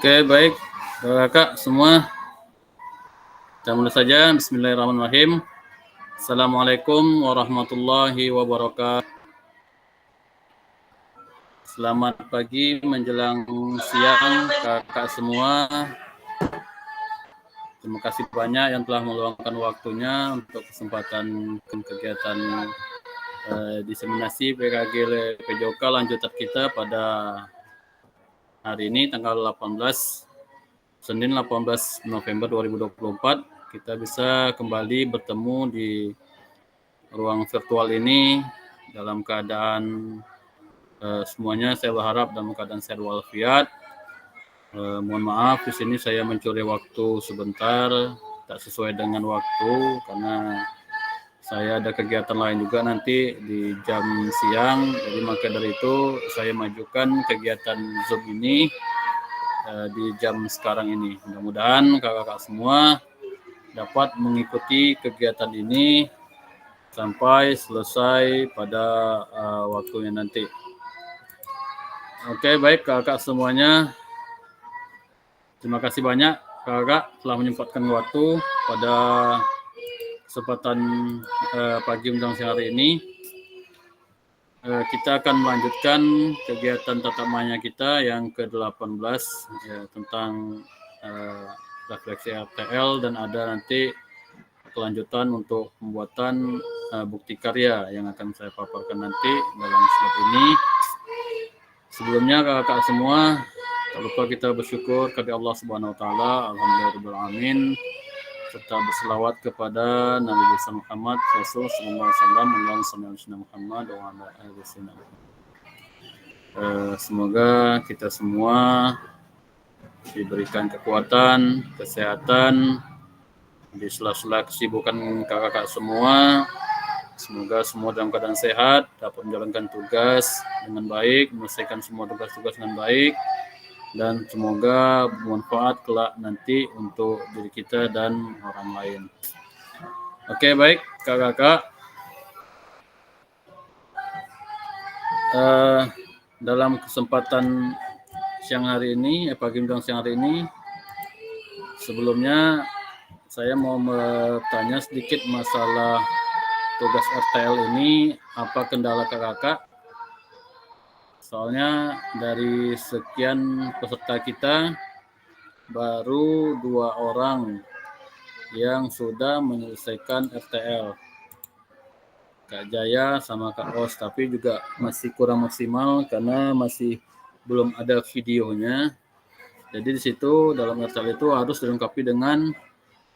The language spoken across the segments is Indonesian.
Oke, baik. Kakak semua, kita mulai saja. Bismillahirrahmanirrahim. Assalamualaikum warahmatullahi wabarakatuh. Selamat pagi menjelang siang, kakak semua. Terima kasih banyak yang telah meluangkan waktunya untuk kesempatan kegiatan diseminasi PKG PJOK lanjutan kita pada hari ini tanggal 18 Senin 18 November 2024. Kita bisa kembali bertemu di ruang virtual ini dalam keadaan semuanya saya berharap dalam keadaan sehat walafiat. Mohon maaf di sini saya mencuri waktu sebentar, tak sesuai dengan waktu karena saya ada kegiatan lain juga nanti di jam siang. Jadi maka dari itu saya majukan kegiatan Zoom ini di jam sekarang ini. Mudah-mudahan kakak-kakak semua dapat mengikuti kegiatan ini sampai selesai pada waktunya nanti. Oke, baik kakak semuanya. Terima kasih banyak kakak telah menyempatkan waktu pada kesempatan pagi menjelang siang hari ini. Kita akan melanjutkan kegiatan tatap maya kita yang ke-18 ya, tentang refleksi RTL, dan ada nanti kelanjutan untuk pembuatan bukti karya yang akan saya paparkan nanti dalam slide ini. Sebelumnya kakak semua, tak lupa kita bersyukur kepada Allah Subhanahu wa taala, alhamdulillahirabbil alamin, serta berselawat kepada Nabi besar Muhammad Rasul sallallahu alaihi wasallam, Allahumma shalli ala Muhammad wa ala ali sayyidina Muhammad. Semoga kita semua diberikan kekuatan, kesehatan di sela-sela kesibukan kakak-kakak semua. Semoga semua dalam keadaan sehat, dapat menjalankan tugas dengan baik, menyelesaikan semua tugas-tugas dengan baik, dan semoga bermanfaat kelak nanti untuk diri kita dan orang lain. Oke, baik kakak-kakak. Dalam kesempatan siang hari ini, pagi menjelang siang hari ini, sebelumnya saya mau bertanya sedikit masalah tugas RTL ini, apa kendala kakak-kakak? Soalnya dari sekian peserta kita, baru 2 orang yang sudah menyelesaikan RTL. Kak Jaya sama Kak Os, tapi juga masih kurang maksimal karena masih belum ada videonya. Jadi di situ dalam RTL itu harus dilengkapi dengan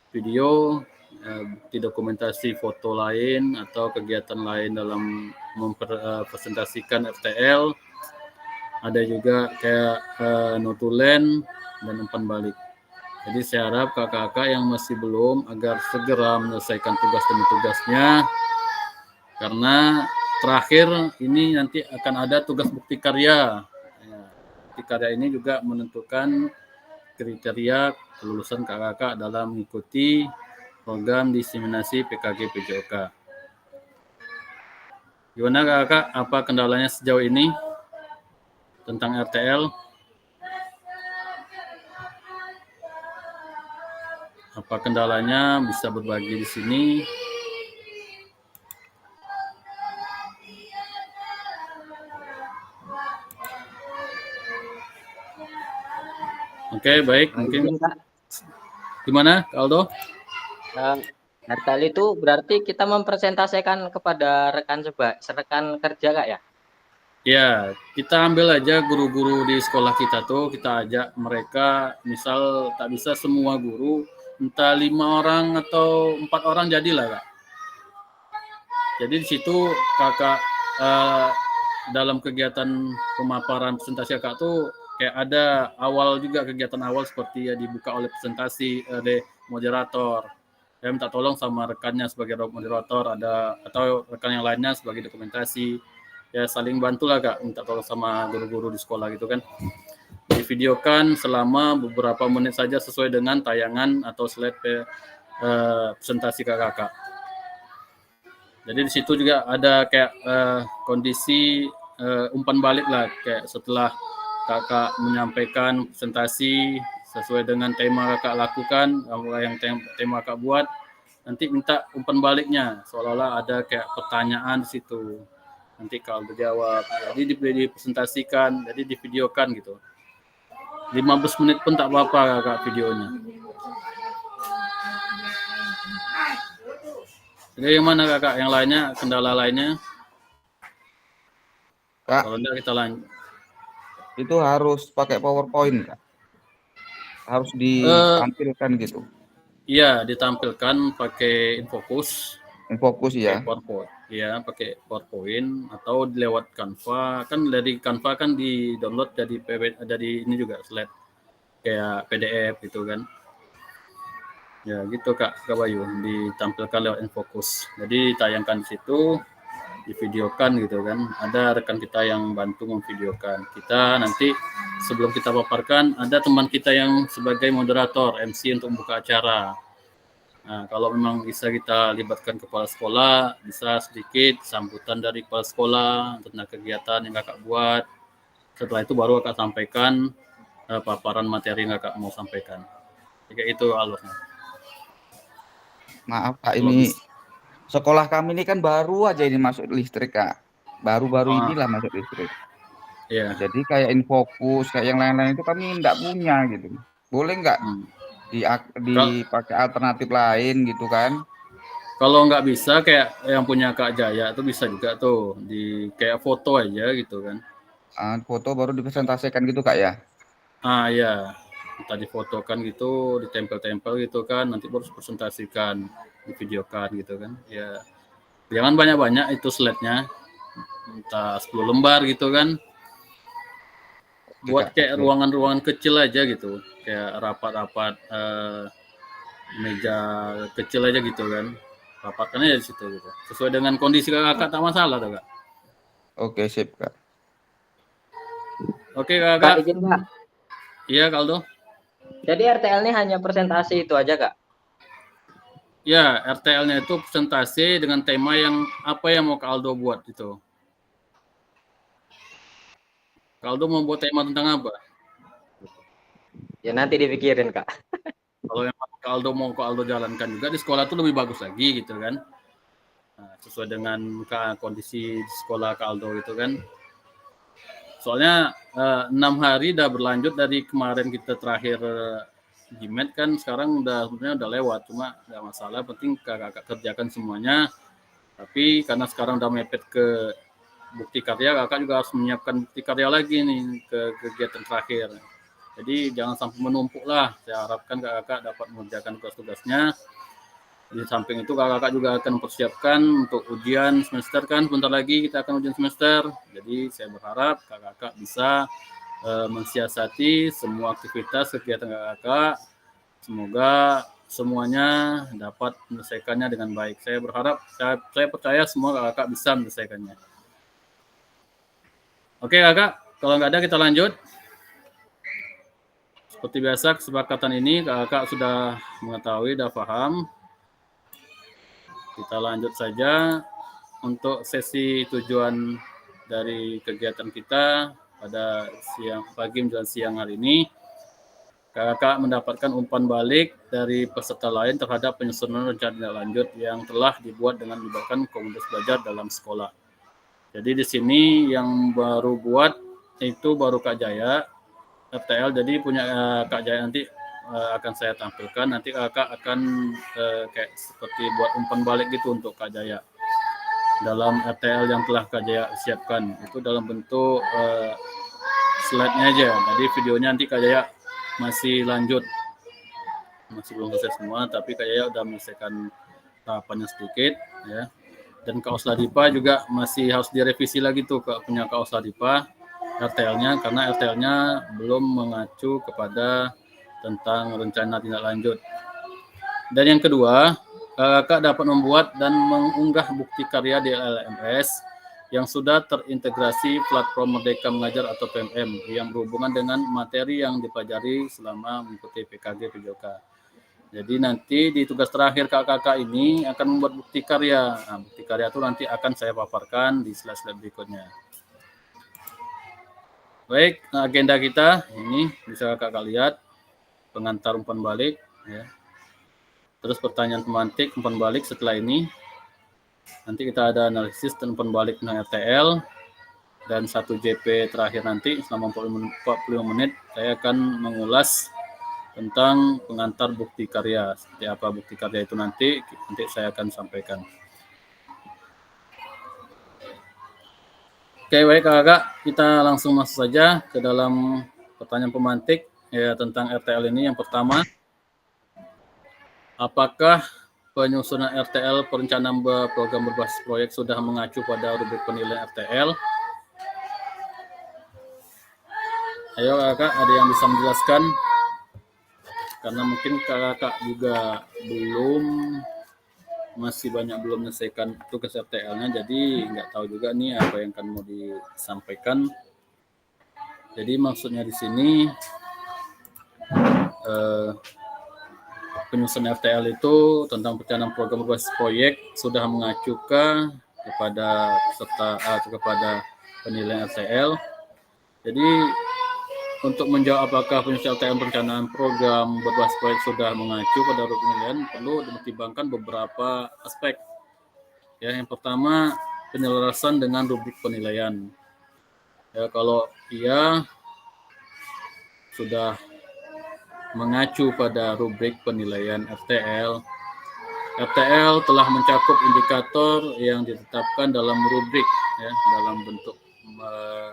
video, bukti dokumentasi foto lain atau kegiatan lain dalam mempresentasikan RTL. Ada juga kayak notulen dan umpan balik. Jadi saya harap kakak-kakak yang masih belum agar segera menyelesaikan tugas demi tugasnya, karena terakhir ini nanti akan ada tugas bukti karya. Bukti karya ini juga menentukan kriteria kelulusan kakak-kakak dalam mengikuti program diseminasi PKG PJOK. Gimana kakak, apa kendalanya sejauh ini tentang RTL? Apa kendalanya, bisa berbagi di sini? Oke, baik. Mungkin gimana, Kak Aldo? RTL itu berarti kita mempresentasikan kepada rekan kerja Kak ya? Ya, kita ambil aja guru-guru di sekolah kita tuh, kita ajak mereka, misal tak bisa semua guru, entah 5 orang atau 4 orang jadilah Kak. Jadi di situ kakak dalam kegiatan pemaparan presentasi kakak tuh kayak ada awal juga, kegiatan awal seperti ya dibuka oleh presentasi oleh moderator. Saya minta tolong sama rekannya sebagai moderator, ada atau rekan yang lainnya sebagai dokumentasi. Ya saling bantulah Kak, minta tolong sama guru-guru di sekolah gitu kan. Divideokan selama beberapa menit saja sesuai dengan tayangan atau slide presentasi kakak. Jadi di situ juga ada kayak kondisi umpan balik lah, kayak setelah kakak menyampaikan presentasi sesuai dengan tema kakak lakukan, yang tema kakak buat, nanti minta umpan baliknya, seolah-olah ada kayak pertanyaan di situ. Nanti kalau dijawab, jadi dipresentasikan, jadi divideokan gitu. 15 menit pun tak apa-apa kakak videonya. Jadi yang mana kakak? Yang lainnya, kendala lainnya? Kak, Kalau enggak kita lanjut. itu harus pakai PowerPoint, Kak. Harus Eh, ditampilkan gitu. Iya, ditampilkan pakai Infocus, Yang fokus pakai ya. PowerPoint. Iya, pakai PowerPoint atau lewat Canva. Kan dari Canva kan di-download jadi ini juga slide kayak PDF gitu kan. Ya gitu Kak Bayu, ditampilkan lewat Infocus. Jadi tayangkan di situ, divideokan gitu kan. Ada rekan kita yang bantu memvideokan. Kita nanti sebelum kita paparkan, ada teman kita yang sebagai moderator, MC untuk membuka acara. Nah, kalau memang bisa kita libatkan kepala sekolah, bisa sedikit sambutan dari kepala sekolah tentang kegiatan yang kakak buat. Setelah itu baru kakak sampaikan paparan materi yang kakak mau sampaikan. Kayak itu alurnya. Maaf Kak, Kalau ini bisa, sekolah kami ini kan baru aja ini masuk listrik, Kak. Baru-baru ah, inilah masuk listrik. ya. Nah, jadi kayak Infocus, kayak yang lain-lain itu kami enggak punya gitu. Boleh nggak Hmm. dipakai alternatif lain gitu kan? Kalau nggak bisa kayak yang punya Kak Jaya tuh bisa juga tuh di kayak foto aja gitu kan. Foto baru dipresentasikan gitu Kak ya? Ah ya, kita difotokan gitu, ditempel-tempel gitu kan, nanti baru presentasikan, divideokan gitu kan. Ya, jangan banyak-banyak itu slide-nya, entah 10 lembar gitu kan. Oke Buat Kak, kayak oke. ruangan-ruangan kecil aja gitu, kayak rapat-rapat meja kecil aja gitu kan. Rapatkannya di situ gitu. Sesuai dengan kondisi kakak tak masalah tuh kak. Oke, sip Kak. Oke Kak, kakak. izin Kak. Iya Kaldo. Jadi RTL ini hanya presentasi itu aja Kak? Ya, RTL-nya itu presentasi dengan tema yang apa yang mau Kak Aldo buat gitu. Kak Aldo mau buat tema tentang apa? Ya nanti dipikirin Kak. Kalau yang Kak Aldo mau Kak Aldo jalankan juga di sekolah itu lebih bagus lagi gitu kan. Nah, sesuai dengan kondisi di sekolah Kak Aldo itu kan. Soalnya 6 hari udah berlanjut dari kemarin kita terakhir GMAT kan sekarang udah sebenarnya udah lewat, cuma nggak masalah, penting kakak kerjakan semuanya. Tapi karena sekarang udah mepet ke bukti karya, kakak juga harus menyiapkan bukti karya lagi nih ke kegiatan terakhir. Jadi jangan sampai menumpuk lah. Saya harapkan kakak dapat mengerjakan tugas-tugasnya. Di samping itu kakak juga akan mempersiapkan untuk ujian semester kan, sebentar lagi kita akan ujian semester. Jadi saya berharap kakak bisa mensiasati semua aktivitas kegiatan kakak. Semoga semuanya dapat menyelesaikannya dengan baik. Saya berharap, saya percaya semua kakak bisa menyelesaikannya. Oke kakak, kalau nggak ada kita lanjut. Seperti biasa kesepakatan ini kakak sudah mengetahui, sudah paham. Kita lanjut saja untuk sesi tujuan dari kegiatan kita pada pagi menjelang siang hari ini. Kakak mendapatkan umpan balik dari peserta lain terhadap penyusunan rencana tindak lanjut yang telah dibuat dengan melibatkan komunitas belajar dalam sekolah. Jadi di sini yang baru buat itu baru Kak Jaya, RTL. Jadi punya Kak Jaya nanti akan saya tampilkan. Nanti kakak akan kayak seperti buat umpan balik gitu untuk Kak Jaya dalam RTL yang telah Kak Jaya siapkan. Itu dalam bentuk slide-nya aja. Jadi videonya nanti Kak Jaya masih lanjut, masih belum selesai semua, tapi Kak Jaya udah menyelesaikan tahapannya sedikit ya. Dan Kak Osladipa juga masih harus direvisi lagi tuh punya Kak Osladipa RTL-nya, karena RTL-nya belum mengacu kepada tentang rencana tindak lanjut. Dan yang kedua, kakak dapat membuat dan mengunggah bukti karya di LMS yang sudah terintegrasi platform Merdeka Mengajar atau PMM yang berhubungan dengan materi yang dipelajari selama mengikuti PKG PJOK. Jadi nanti di tugas terakhir kakak ini akan membuat bukti karya. Nah, bukti karya itu nanti akan saya paparkan di slide-slide berikutnya. Baik, agenda kita ini bisa kakak lihat pengantar umpan balik, ya. Terus pertanyaan pemantik umpan balik setelah ini. Nanti kita ada analisis dan umpan balik dengan RTL dan 1 JP terakhir nanti selama 45 menit saya akan mengulas tentang pengantar bukti karya. Seperti apa bukti karya itu nanti saya akan sampaikan. Oke, baik kakak, kita langsung masuk saja ke dalam pertanyaan pemantik ya tentang RTL ini. Yang pertama, apakah penyusunan RTL perencanaan program berbasis proyek sudah mengacu pada rubrik penilaian RTL? Ayo kakak, ada yang bisa menjelaskan? Karena mungkin kakak juga masih banyak belum menyelesaikan tugas RTL-nya, jadi nggak tahu juga nih apa yang akan mau disampaikan. Jadi maksudnya di sini penyusunan RTL itu tentang perencanaan program berbasis proyek sudah mengacu kepada kepada penilaian RTL. Jadi untuk menjawab apakah penyusunan RTL perencanaan program berbasis proyek sudah mengacu pada rubrik penilaian, perlu dipertimbangkan beberapa aspek. Ya, yang pertama penyelarasan dengan rubrik penilaian. Ya, kalau ia sudah mengacu pada rubrik penilaian RTL telah mencakup indikator yang ditetapkan dalam rubrik, ya, dalam bentuk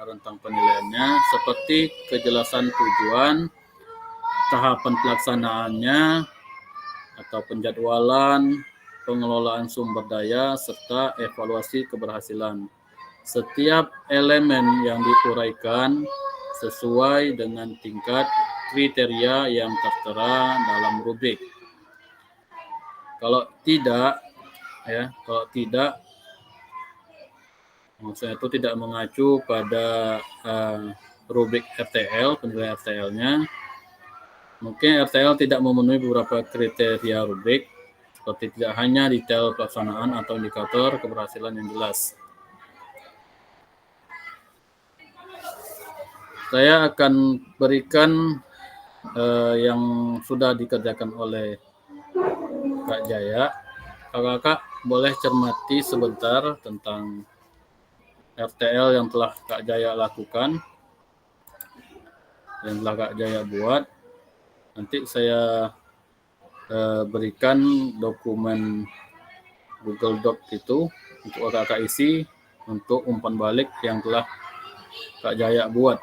rentang penilaiannya seperti kejelasan tujuan, tahapan pelaksanaannya atau penjadwalan, pengelolaan sumber daya, serta evaluasi keberhasilan. Setiap elemen yang diuraikan sesuai dengan tingkat kriteria yang tertera dalam rubrik. Kalau tidak, maksudnya itu tidak mengacu pada rubrik RTL, penilaian RTL-nya, mungkin RTL tidak memenuhi beberapa kriteria rubrik, seperti tidak hanya detail pelaksanaan atau indikator keberhasilan yang jelas. Saya akan berikan yang sudah dikerjakan oleh Kak Jaya. Kakak boleh cermati sebentar tentang RTL yang telah Kak Jaya lakukan, yang telah Kak Jaya buat. Nanti saya berikan dokumen Google Doc itu untuk kakak isi untuk umpan balik yang telah Kak Jaya buat.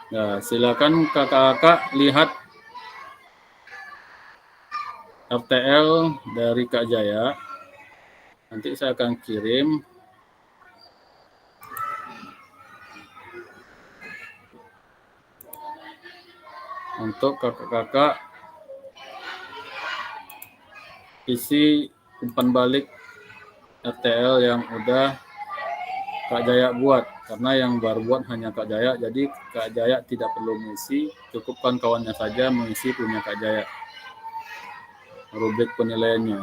Nah, silakan kakak-kakak lihat RTL dari Kak Jaya. Nanti saya akan kirim untuk kakak-kakak isi umpan balik RTL yang udah Kak Jaya buat, karena yang baru buat hanya Kak Jaya, jadi Kak Jaya tidak perlu mengisi, cukupkan kawannya saja mengisi punya Kak Jaya, rubrik penilaiannya.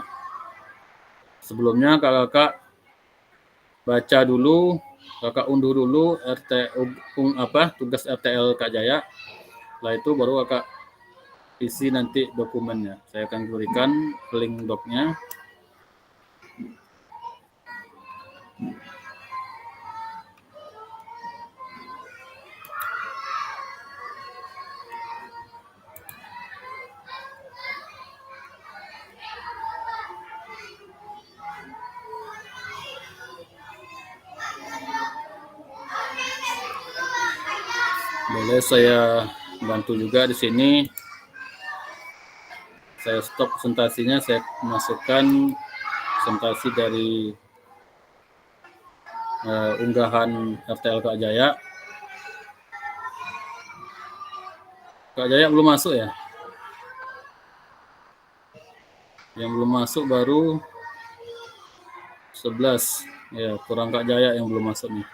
Sebelumnya kakak baca dulu, kakak unduh dulu tugas RTL Kak Jaya, setelah itu baru kakak isi nanti dokumennya. Saya akan berikan link docnya. Boleh saya bantu juga di sini. Saya stop presentasinya, saya masukkan presentasi dari unggahan RTL Kak Jaya. Kak Jaya belum masuk ya? Yang belum masuk baru 11. Ya, kurang Kak Jaya yang belum masuk nih.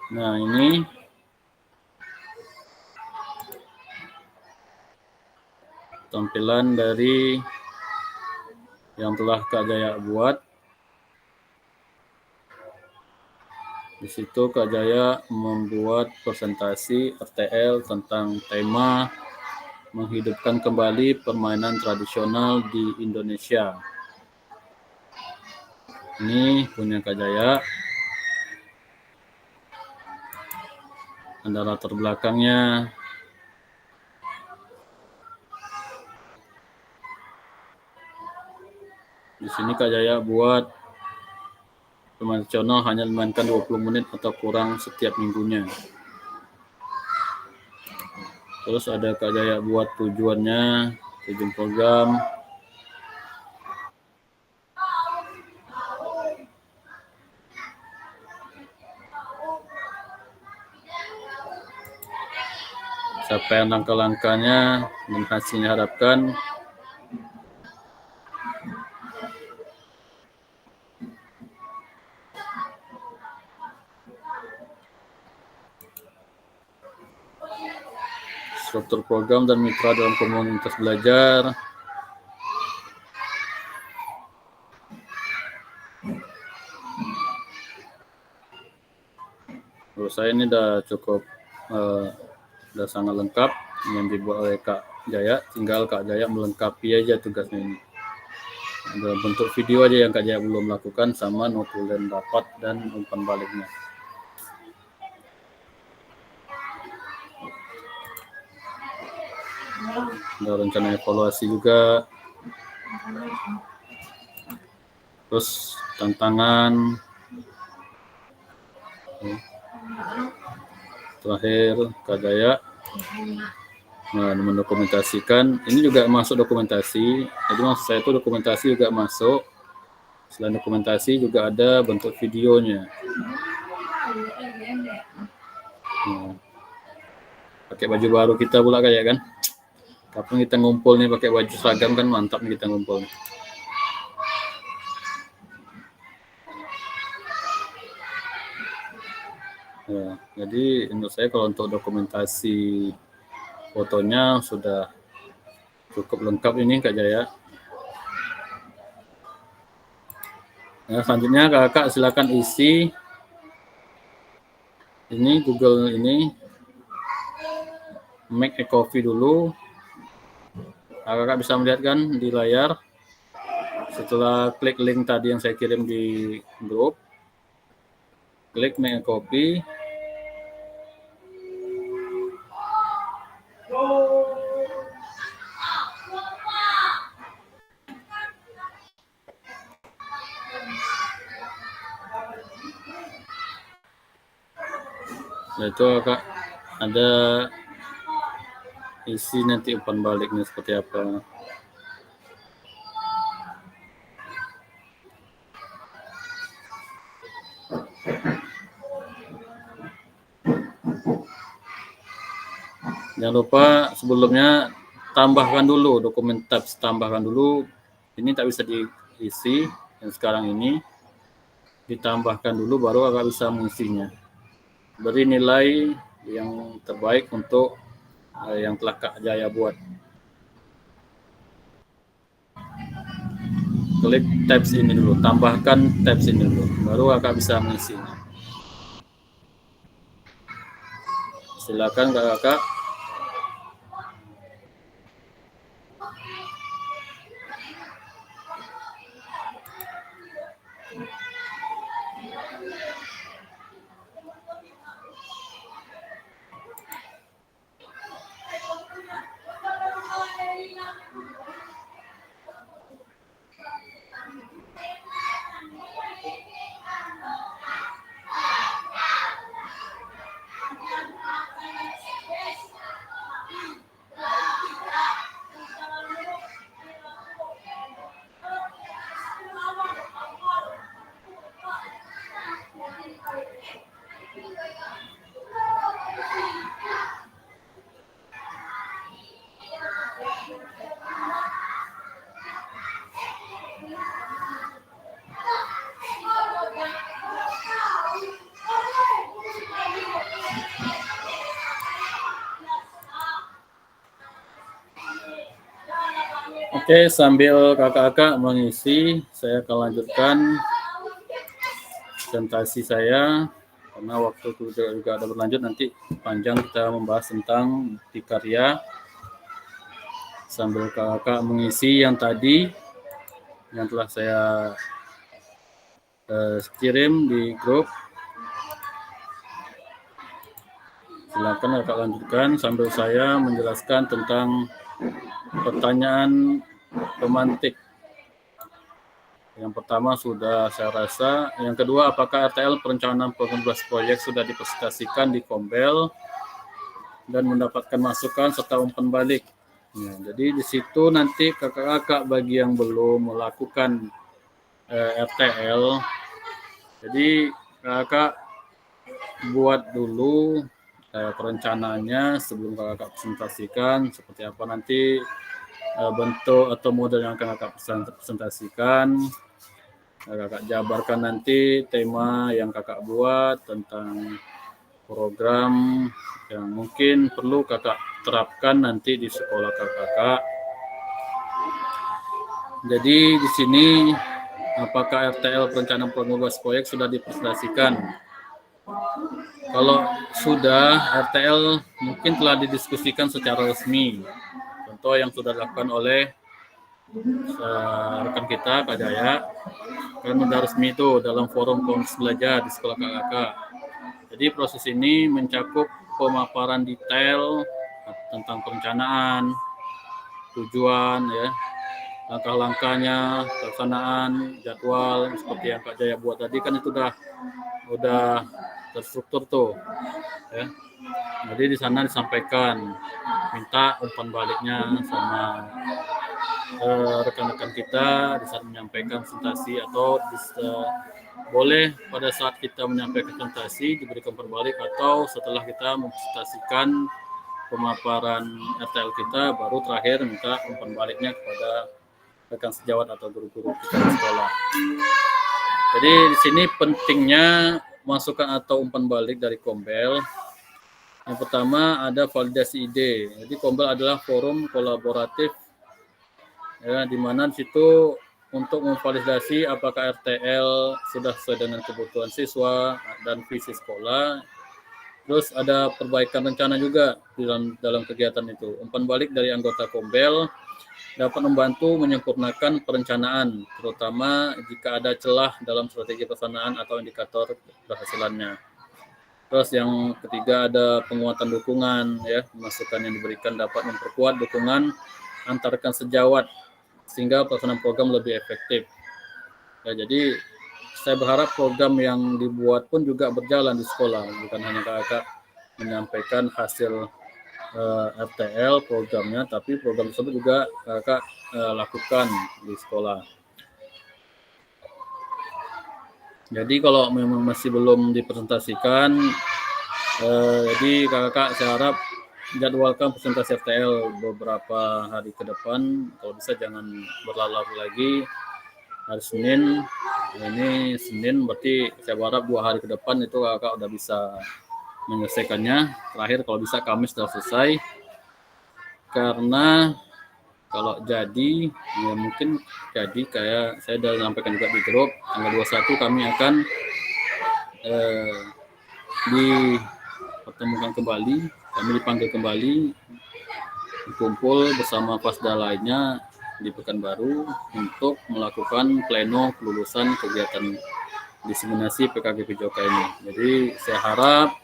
Nah, ini tampilan dari yang telah Kak Jaya buat. Di situ Kak Jaya membuat presentasi RTL tentang tema menghidupkan kembali permainan tradisional di Indonesia. Ini punya Kak Jaya. Ada latar belakangnya. Di sini Kak Jaya buat permainan tradisional hanya dimainkan 20 menit atau kurang setiap minggunya. Terus ada Kak Jaya buat tujuannya, tujuan program. Siapa yang langkah-langkahnya dan hasilnya harapkan. Struktur program dan mitra dalam komunitas belajar. Menurut saya ini udah cukup, udah sangat lengkap yang dibuat oleh Kak Jaya. Tinggal Kak Jaya melengkapi aja tugasnya ini. Dalam bentuk video aja yang Kak Jaya belum lakukan, sama notulen rapat dan umpan baliknya. Ada rencana evaluasi juga. Terus tantangan. Terakhir Kak Jaya mendokumentasikan. Ini juga masuk dokumentasi. Jadi maksud saya itu dokumentasi juga masuk. Selain dokumentasi juga ada bentuk videonya. Pakai baju baru kita pula kayak kan. Kapan kita ngumpul nih pakai baju seragam kan mantap nih kita ngumpul. Ya, jadi menurut saya kalau untuk dokumentasi fotonya sudah cukup lengkap ini Kak Jaya. Nah, selanjutnya kakak silakan isi ini Google ini, make a coffee dulu. Kakak bisa melihat kan di layar. Setelah klik link tadi yang saya kirim di grup, klik make a copy. Nah, itu Kak ada isi nanti umpan baliknya seperti apa. Jangan lupa sebelumnya tambahkan dulu dokumen tabs, tambahkan dulu. Ini tak bisa diisi yang sekarang ini, ditambahkan dulu baru agak bisa mengisinya. Beri nilai yang terbaik untuk yang telah Kak Jaya buat. Klik tabs ini dulu, tambahkan tabs ini dulu, baru Kakak bisa mengisinya. Silakan Kakak. Oke, sambil kakak-kakak mengisi, saya akan lanjutkan presentasi saya karena waktu itu juga ada berlanjut, nanti panjang kita membahas tentang bukti karya. Sambil kakak mengisi yang tadi yang telah saya kirim di grup, silakan kakak lanjutkan sambil saya menjelaskan tentang pertanyaan pemantik. Yang pertama sudah saya rasa. Yang kedua, apakah RTL perencanaan pengembangan proyek sudah dipresentasikan di Kombel dan mendapatkan masukan serta umpan balik. Ya, jadi di situ nanti kakak-kakak bagi yang belum melakukan RTL, jadi kakak buat dulu perencanaannya sebelum kakak presentasikan seperti apa nanti bentuk atau model yang akan kakak presentasikan. Kakak jabarkan nanti tema yang kakak buat tentang program yang mungkin perlu kakak terapkan nanti di sekolah kakak. Jadi di sini apakah RTL perencanaan pengembangan proyek sudah dipresentasikan? Kalau sudah, RTL mungkin telah didiskusikan secara resmi. Contoh yang sudah dilakukan oleh rekan kita Kak Jaya, kan sudah resmi itu dalam forum komunitas belajar di sekolah kakak. Jadi proses ini mencakup pemaparan detail tentang perencanaan, tujuan, ya, langkah-langkahnya, pelaksanaan, jadwal seperti yang Kak Jaya buat tadi kan itu udah terstruktur tuh, ya. Jadi di sana disampaikan, minta umpan baliknya sama rekan-rekan kita di saat menyampaikan presentasi atau boleh pada saat kita menyampaikan presentasi diberikan berbalik atau setelah kita mempresentasikan pemaparan RTL kita baru terakhir minta umpan baliknya kepada rekan sejawat atau guru-guru kita di sekolah. Jadi di sini pentingnya masukan atau umpan balik dari Kombel. Yang pertama ada validasi ide. Jadi Kombel adalah forum kolaboratif, ya, di mana di situ untuk memvalidasi apakah RTL sudah sesuai dengan kebutuhan siswa dan visi sekolah. Terus ada perbaikan rencana juga dalam kegiatan itu. Umpan balik dari anggota Kombel dapat membantu menyempurnakan perencanaan, terutama jika ada celah dalam strategi pelaksanaan atau indikator keberhasilannya. Terus yang ketiga ada penguatan dukungan, ya, masukan yang diberikan dapat memperkuat dukungan antar rekan sejawat sehingga pelaksanaan program lebih efektif. Ya, jadi saya berharap program yang dibuat pun juga berjalan di sekolah, bukan hanya kakak menyampaikan hasil RTL programnya, tapi program tersebut juga kakak lakukan di sekolah. Jadi kalau memang masih belum dipresentasikan, jadi kakak saya harap jadwalkan presentasi RTL beberapa hari ke depan. Kalau bisa jangan berlalu lagi hari Senin. Ini Senin berarti saya harap 2 hari ke depan itu kakak udah bisa menyelesaikannya. Terakhir kalau bisa Kamis sudah selesai. Karena kalau jadi, ya mungkin jadi kayak saya sudah sampaikan juga di grup, tanggal 21 kami akan dipertemukan kembali, kami dipanggil kembali, berkumpul bersama pasda lainnya di Pekanbaru untuk melakukan pleno kelulusan kegiatan diseminasi PKG PJOK ini. Jadi saya harap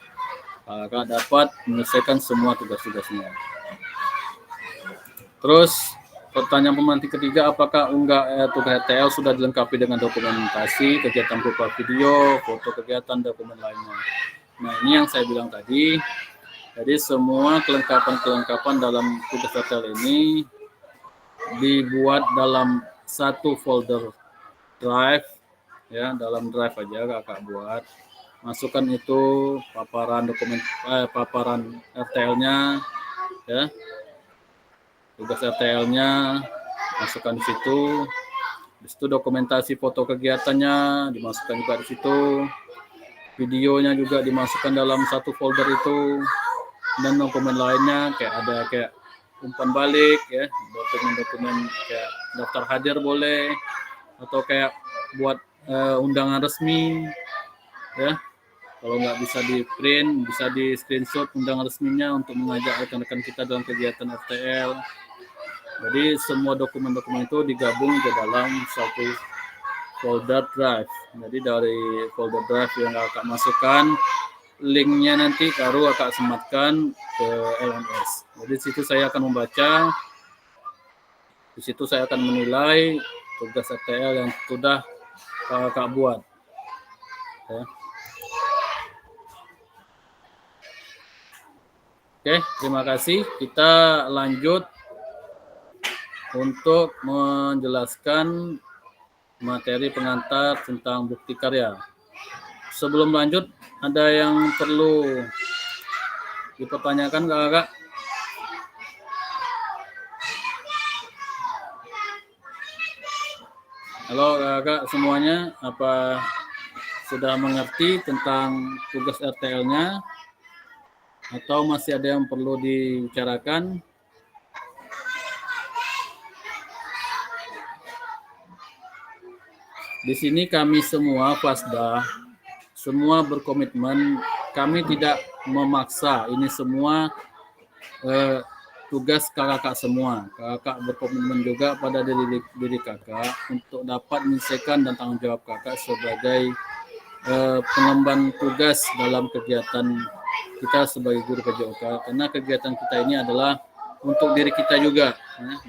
kakak dapat menyelesaikan semua tugas-tugasnya. Terus pertanyaan pemantik ketiga, apakah tugas RTL sudah dilengkapi dengan dokumentasi kegiatan berupa video, foto kegiatan, dokumen lainnya. Nah, ini yang saya bilang tadi. Jadi semua kelengkapan dalam tugas RTL ini dibuat dalam satu folder drive, ya, dalam drive aja kakak buat. Masukkan itu paparan RTL-nya, ya. Tugas RTL-nya masukkan di situ. Di situ dokumentasi foto kegiatannya dimasukkan juga di situ. Videonya juga dimasukkan dalam satu folder itu. Dan dokumen lainnya kayak umpan balik ya, dokumen-dokumen kayak daftar hadir boleh, atau kayak buat undangan resmi ya. Kalau nggak bisa di print, bisa di screenshot undangan resminya untuk mengajak rekan-rekan kita dalam kegiatan RTL. Jadi semua dokumen-dokumen itu digabung ke dalam satu folder drive. Jadi dari folder drive yang kakak masukkan, linknya nanti baru kakak sematkan ke LMS. Jadi di situ saya akan membaca, di situ saya akan menilai tugas RTL yang sudah kakak buat. Ya. Oke, terima kasih. Kita lanjut untuk menjelaskan materi pengantar tentang bukti karya. Sebelum lanjut, ada yang perlu dipertanyakan kakak? Halo kakak semuanya, apa sudah mengerti tentang tugas RTL-nya? Atau masih ada yang perlu dibicarakan? Di sini kami semua Fasda, semua berkomitmen, kami tidak memaksa. Ini semua tugas kakak semua. Kakak berkomitmen juga pada diri kakak untuk dapat menyelesaikan dan tanggung jawab kakak sebagai pengemban tugas dalam kegiatan kita sebagai guru PJOK, karena kegiatan kita ini adalah untuk diri kita juga,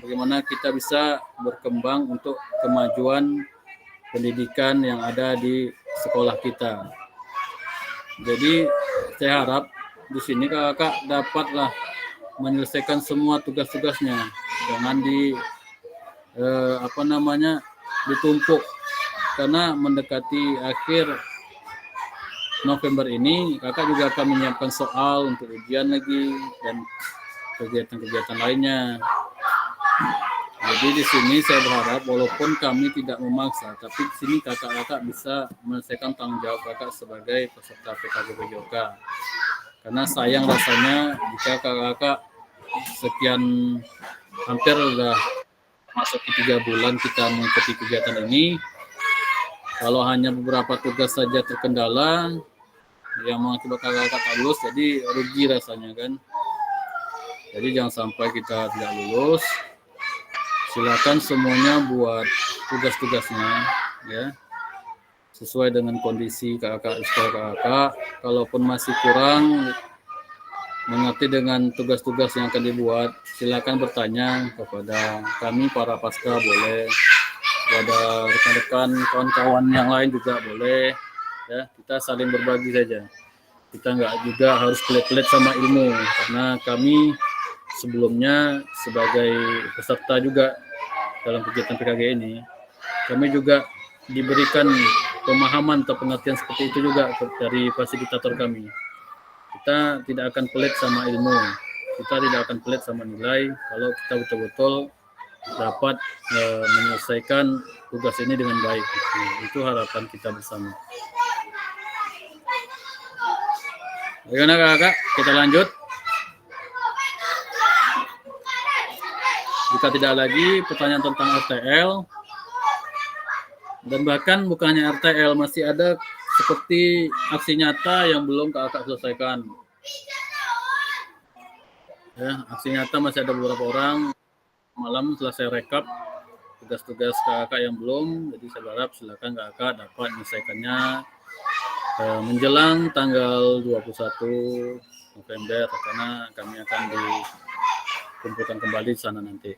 bagaimana kita bisa berkembang untuk kemajuan pendidikan yang ada di sekolah kita. Jadi saya harap di sini kakak dapatlah menyelesaikan semua tugas-tugasnya, jangan ditumpuk, karena mendekati akhir November ini kakak juga akan menyiapkan soal untuk ujian lagi dan kegiatan-kegiatan lainnya. Jadi di sini saya berharap walaupun kami tidak memaksa, tapi di sini kakak-kakak bisa menyelesaikan tanggung jawab kakak sebagai peserta PKG PJOK. Karena sayang rasanya jika kakak sekian hampir udah masuk 3 bulan kita mengikuti kegiatan ini, kalau hanya beberapa tugas saja terkendala yang mengakibatkan kakak tak lulus, jadi rugi rasanya kan. Jadi jangan sampai kita tidak lulus. Silakan semuanya buat tugas-tugasnya ya, sesuai dengan kondisi kakak. Kalaupun masih kurang mengerti dengan tugas-tugas yang akan dibuat, silakan bertanya kepada kami para pasca, boleh kepada rekan-rekan kawan-kawan yang lain juga boleh ya. Kita saling berbagi saja, kita nggak juga harus pelit-pelit sama ilmu, karena kami sebelumnya sebagai peserta juga dalam kegiatan PKG ini, kami juga diberikan pemahaman atau pengertian seperti itu juga dari fasilitator kami. Kita tidak akan pelit sama ilmu, kita tidak akan pelit sama nilai kalau kita betul-betul dapat menyelesaikan tugas ini dengan baik. Itu harapan kita bersama. Bagaimana kakak? Kita lanjut. Jika tidak lagi pertanyaan tentang RTL, dan bahkan bukannya RTL, masih ada seperti aksi nyata yang belum kakak selesaikan. Ya, aksi nyata masih ada beberapa orang. Malam selesai rekap tugas-tugas kakak yang belum, jadi saya harap silakan kakak dapat menyelesaikannya menjelang tanggal 21 November, karena kami akan dikumpulkan kembali di sana nanti.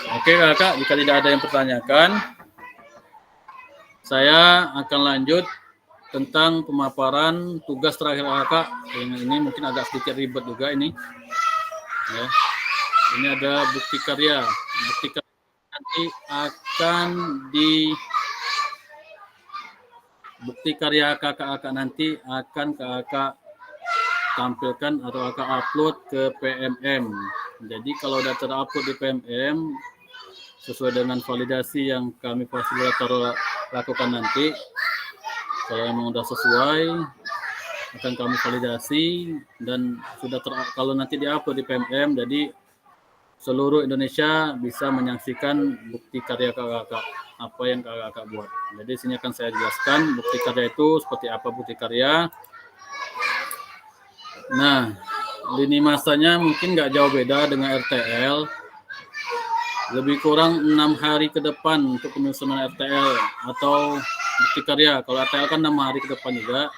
Oke kakak, jika tidak ada yang pertanyakan, saya akan lanjut tentang pemaparan tugas terakhir kakak. Yang ini mungkin agak sedikit ribet juga ini. Ya. Ini ada bukti karya. Bukti karya nanti akan bukti karya kakak-kakak nanti akan kakak tampilkan atau kakak upload ke PMM. Jadi kalau udah terupload di PMM sesuai dengan validasi yang kami fasilitator lakukan nanti, kalau memang udah sesuai, akan kami validasi dan sudah kalau nanti di-upload di PMM, jadi seluruh Indonesia bisa menyaksikan bukti karya kakak-kakak, apa yang kakak-kakak buat. Jadi sini akan saya jelaskan bukti karya itu seperti apa bukti karya. Nah, lini masanya mungkin nggak jauh beda dengan RTL. Lebih kurang 6 hari ke depan untuk penyusunan RTL atau bukti karya. Kalau RTL kan 6 hari ke depan juga.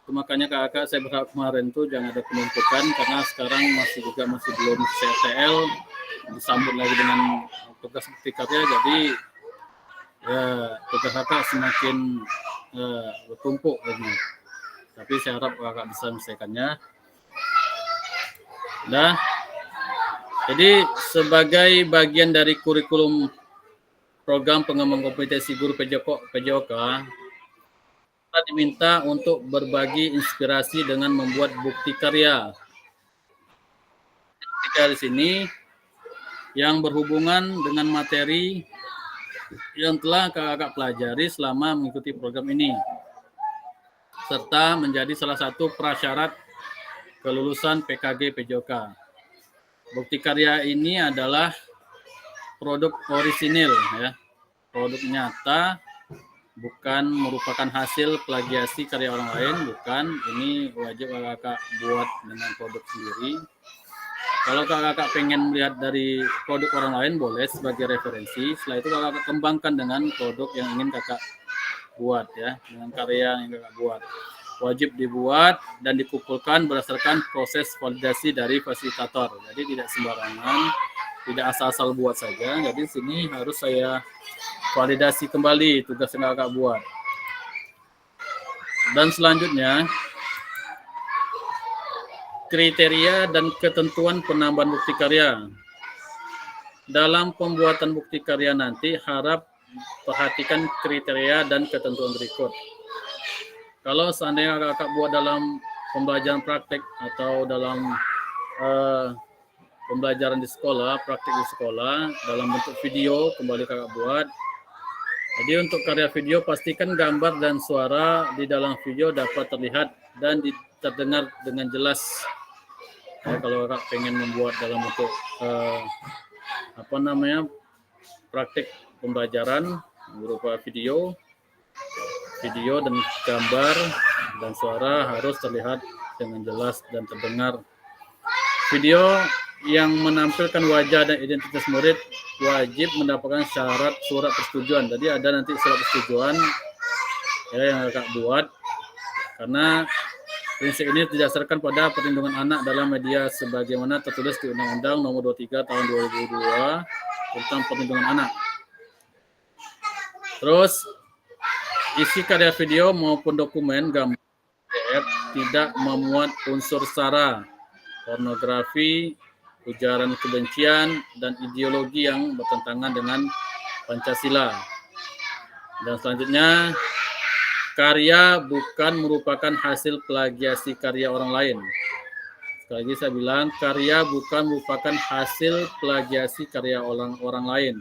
Itu makanya kakak saya berharap kemarin tuh jangan ada penumpukan karena sekarang masih belum RTL, disambut lagi dengan tugas bukti karya, jadi ya tugas kakak semakin bertumpuk lagi. Tapi saya harap kakak bisa menyelesaikannya. Nah, jadi sebagai bagian dari kurikulum program pengembangan kompetensi guru PJOK, kita diminta untuk berbagi inspirasi dengan membuat bukti karya. Bukti karya di sini yang berhubungan dengan materi yang telah kakak pelajari selama mengikuti program ini, serta menjadi salah satu prasyarat kelulusan PKG PJOK. Bukti karya ini adalah produk orisinil, ya, produk nyata, bukan merupakan hasil plagiasi karya orang lain, bukan. Ini wajib kakak buat dengan produk sendiri. Kalau kakak pengen melihat dari produk orang lain boleh sebagai referensi. Setelah itu kakak kembangkan dengan produk yang ingin kakak buat, ya, dengan karya yang kakak buat. Wajib dibuat dan dikumpulkan berdasarkan proses validasi dari fasilitator. Jadi tidak sembarangan, tidak asal-asal buat saja. Jadi sini harus saya validasi kembali tugas yang kakak buat. Dan selanjutnya, kriteria dan ketentuan penambahan bukti karya. Dalam pembuatan bukti karya nanti harap perhatikan kriteria dan ketentuan berikut. Kalau seandainya kakak buat dalam pembelajaran praktek atau dalam pembelajaran di sekolah, praktik di sekolah, dalam bentuk video kembali kakak buat. Jadi untuk karya video pastikan gambar dan suara di dalam video dapat terlihat dan terdengar dengan jelas. Ya, kalau kakak pengen membuat dalam bentuk praktik pembelajaran berupa video dan gambar dan suara harus terlihat dengan jelas dan terdengar. Video yang menampilkan wajah dan identitas murid wajib mendapatkan surat persetujuan. Jadi ada nanti surat persetujuan, ya, yang kakak buat, karena prinsip ini didasarkan pada perlindungan anak dalam media sebagaimana tertulis di Undang-Undang Nomor 23 Tahun 2002 tentang perlindungan anak. Terus isi karya video maupun dokumen gambar PDF tidak memuat unsur sara, pornografi, ujaran kebencian, dan ideologi yang bertentangan dengan Pancasila. Dan selanjutnya, karya bukan merupakan hasil plagiasi karya orang lain. Sekali lagi saya bilang, karya bukan merupakan hasil plagiasi karya orang lain.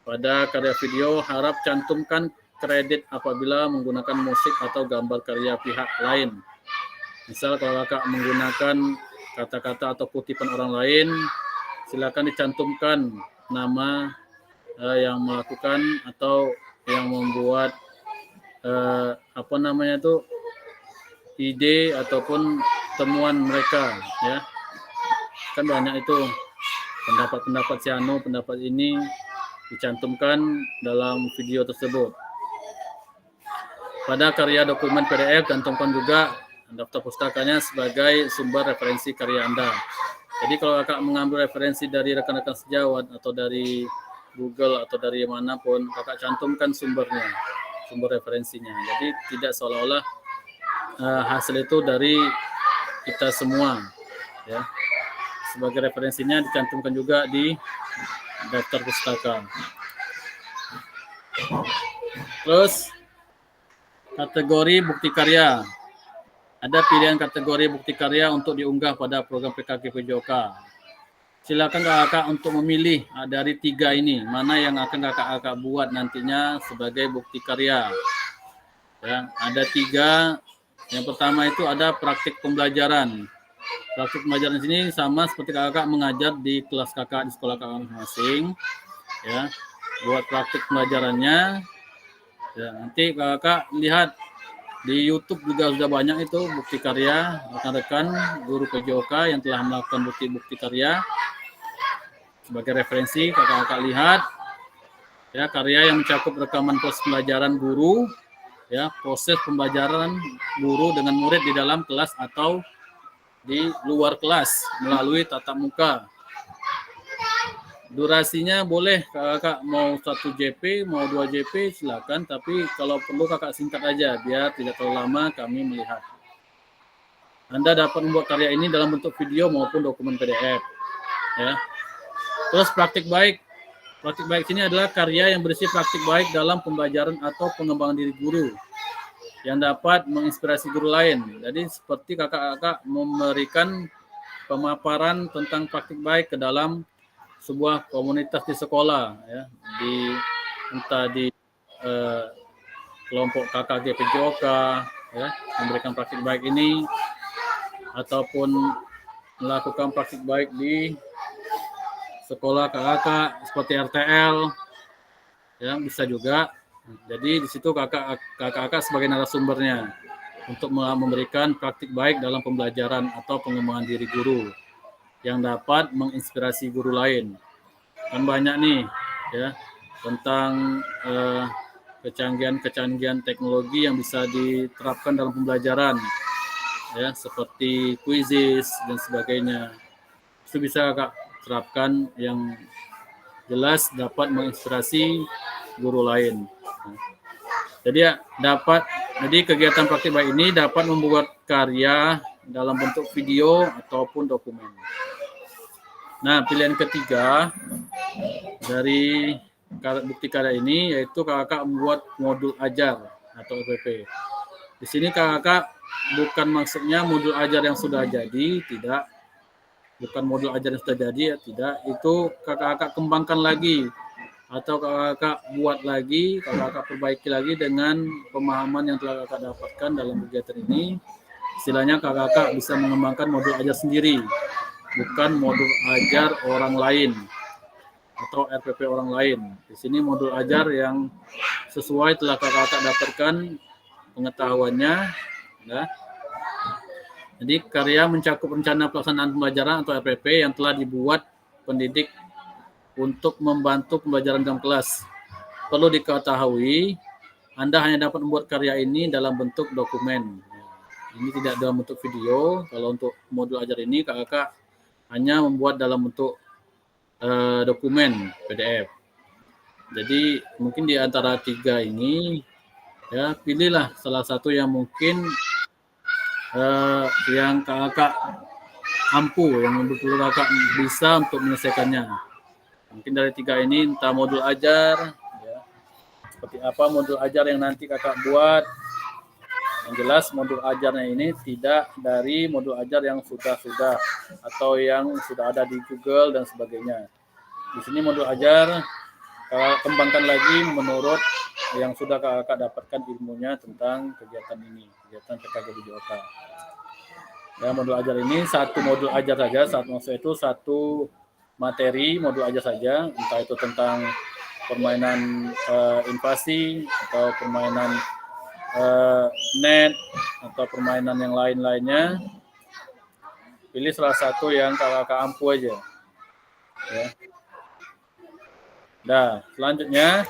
Pada karya video, harap cantumkan kredit apabila menggunakan musik atau gambar karya pihak lain. Misal kalau kakak menggunakan kata-kata atau kutipan orang lain, silakan dicantumkan nama yang melakukan atau yang membuat ide ataupun temuan mereka, ya. Kan banyak itu pendapat si Anu, pendapat ini dicantumkan dalam video tersebut. Pada karya dokumen PDF, cantumkan juga daftar pustakanya sebagai sumber referensi karya Anda. Jadi kalau kakak mengambil referensi dari rekan-rekan sejawat atau dari Google atau dari manapun, kakak cantumkan sumbernya, sumber referensinya. Jadi tidak seolah-olah hasil itu dari kita semua, ya. Sebagai referensinya dicantumkan juga di daftar pustaka. Terus kategori bukti karya. Ada pilihan kategori bukti karya untuk diunggah pada program PKG PJOK. Silakan kakak untuk memilih dari 3 ini, mana yang akan kakak buat nantinya sebagai bukti karya. Ya, ada 3 Yang pertama itu ada praktik pembelajaran. Praktik pembelajaran di sini sama seperti kakak mengajar di kelas kakak di sekolah kakak masing-masing, ya. Buat praktik pembelajarannya, ya, nanti kakak lihat di YouTube juga sudah banyak itu bukti karya rekan-rekan guru PJOK yang telah melakukan bukti karya. Sebagai referensi kakak-kakak lihat, ya, karya yang mencakup rekaman proses pembelajaran guru, ya, proses pembelajaran guru dengan murid di dalam kelas atau di luar kelas melalui tatap muka. Durasinya boleh kakak mau 1 JP, mau 2 JP silakan, tapi kalau perlu kakak singkat aja biar tidak terlalu lama kami melihat. Anda dapat membuat karya ini dalam bentuk video maupun dokumen PDF, ya. Terus praktik baik. Praktik baik ini adalah karya yang berisi praktik baik dalam pembelajaran atau pengembangan diri guru yang dapat menginspirasi guru lain. Jadi seperti kakak-kakak memberikan pemaparan tentang praktik baik ke dalam sebuah komunitas di sekolah, ya, entah di kelompok KKG PJOK, ya, memberikan praktik baik ini, ataupun melakukan praktik baik di sekolah kakak seperti RTL, ya, bisa juga. Jadi di situ kakak sebagai narasumbernya untuk memberikan praktik baik dalam pembelajaran atau pengembangan diri guru yang dapat menginspirasi guru lain. Kan banyak nih, ya, tentang kecanggihan teknologi yang bisa diterapkan dalam pembelajaran, ya, seperti quizzes dan sebagainya. Itu bisa kakak terapkan yang jelas dapat menginspirasi guru lain. Jadi kegiatan praktik baik ini dapat membuat karya dalam bentuk video ataupun dokumen. Nah, pilihan ketiga dari bukti karya ini yaitu kakak membuat modul ajar atau RPP. Di sini kakak bukan maksudnya modul ajar yang sudah jadi, tidak. Bukan modul ajar yang sudah jadi, ya, tidak. Itu kakak kembangkan lagi atau kakak buat lagi, kakak perbaiki lagi dengan pemahaman yang telah kakak dapatkan dalam kegiatan ini. Istilahnya kakak bisa mengembangkan modul ajar sendiri, bukan modul ajar orang lain atau RPP orang lain. Di sini modul ajar yang sesuai telah kakak dapatkan pengetahuannya, ya. Jadi karya mencakup rencana pelaksanaan pembelajaran atau RPP yang telah dibuat pendidik untuk membantu pembelajaran dalam kelas. Perlu diketahui, Anda hanya dapat membuat karya ini dalam bentuk dokumen. Ini tidak dalam bentuk video. Kalau untuk modul ajar ini, kakak hanya membuat dalam bentuk dokumen PDF. Jadi mungkin di antara 3 ini, ya, pilihlah salah satu yang mungkin yang kakak ampuh, yang betul kakak bisa untuk menyelesaikannya. Mungkin dari 3 ini, entah modul ajar, ya, seperti apa modul ajar yang nanti kakak buat. Yang jelas modul ajarnya ini tidak dari modul ajar yang sudah atau yang sudah ada di Google dan sebagainya. Di sini modul ajar kakak kembangkan lagi menurut yang sudah kakak dapatkan ilmunya tentang kegiatan ini, kegiatan PKG PJOK. Ya, modul ajar ini satu modul ajar saja, satu materi modul ajar saja, entah itu tentang permainan invasi atau permainan net atau permainan yang lain-lainnya. Pilih salah satu yang kakak ampuh aja, ya. Nah, selanjutnya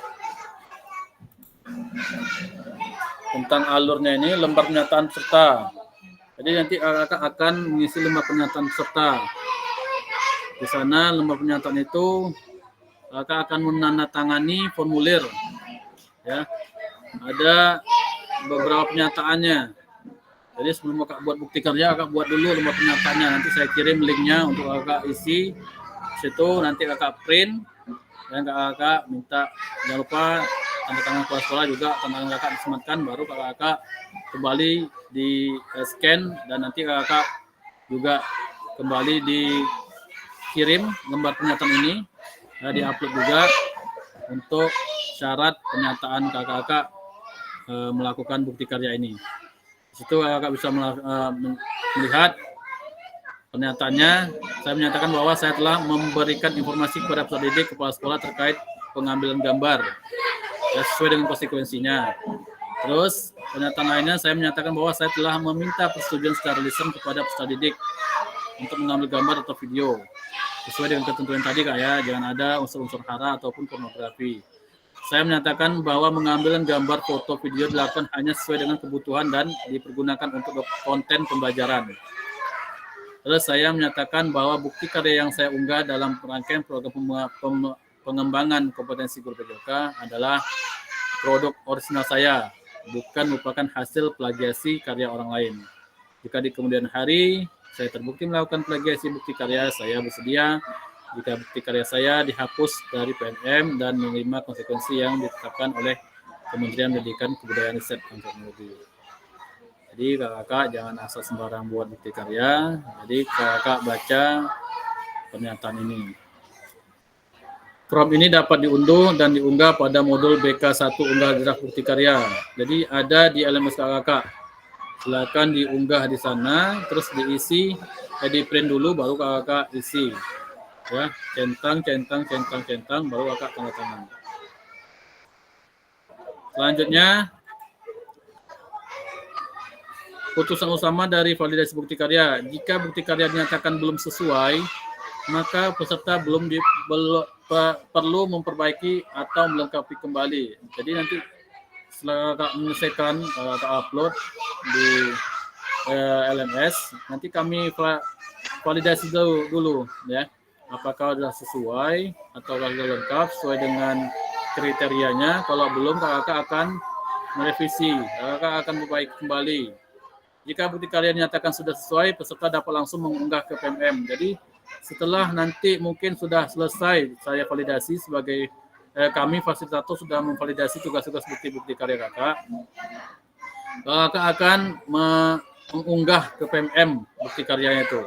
tentang alurnya ini lembar pernyataan peserta. Jadi nanti kakak akan mengisi lembar pernyataan peserta. Di sana lembar pernyataan itu kakak akan menandatangani formulir, ya. Ada beberapa pernyataannya. Jadi sebelum kakak buat bukti karya, kakak buat dulu lembar pernyataannya. Nanti saya kirim linknya untuk kakak isi. Situ nanti kakak print dan kakak minta jangan lupa tanda tangan kepala sekolah juga, tanda tangan kakak disematkan, baru kakak kembali di scan dan nanti kakak juga kembali dikirim lembar pernyataan ini, ya, diupload juga untuk syarat pernyataan kakak melakukan bukti karya ini. Di situ kakak bisa melihat pernyataannya. Saya menyatakan bahwa saya telah memberikan informasi kepada peserta didik kepala sekolah terkait pengambilan gambar ya, sesuai dengan konsekuensinya. Terus pernyataan lainnya saya menyatakan bahwa saya telah meminta persetujuan secara lisan kepada peserta didik untuk mengambil gambar atau video sesuai dengan ketentuan tadi kak ya, jangan ada unsur-unsur hara ataupun pornografi. Saya menyatakan bahwa mengambil gambar, foto, video dilakukan hanya sesuai dengan kebutuhan dan dipergunakan untuk konten pembelajaran. Terus saya menyatakan bahwa bukti karya yang saya unggah dalam rangkaian program pengembangan kompetensi guru PJOK adalah produk orisinal saya, bukan merupakan hasil plagiasi karya orang lain. Jika di kemudian hari saya terbukti melakukan plagiasi bukti karya, saya bersedia jika bukti karya saya dihapus dari PNM dan menerima konsekuensi yang ditetapkan oleh Kementerian Pendidikan, Kebudayaan, Riset, dan Teknologi. Jadi kakak jangan asal sembarang buat bukti karya. Jadi kakak baca pernyataan ini. Prompt ini dapat diunduh dan diunggah pada modul BK1 unggah draft bukti karya. Jadi ada di LMS kakak. Silakan diunggah di sana, terus diisi, di print dulu baru kakak isi. Ya, centang, baru kakak tanda tangan. Selanjutnya, putusan utama dari validasi bukti karya. Jika bukti karya dinyatakan belum sesuai, maka peserta perlu memperbaiki atau melengkapi kembali. Jadi nanti setelah kakak menyelesaikan, kakak upload di LMS, nanti kami validasi dulu ya, apakah sudah sesuai atau sudah lengkap sesuai dengan kriterianya. Kalau belum, kakak akan merevisi, kakak akan memperbaiki kembali. Jika bukti karya dinyatakan sudah sesuai, peserta dapat langsung mengunggah ke PMM. Jadi setelah nanti mungkin sudah selesai saya validasi sebagai kami fasilitator sudah memvalidasi tugas-tugas bukti-bukti karya kakak, kakak akan mengunggah ke PMM bukti karyanya itu.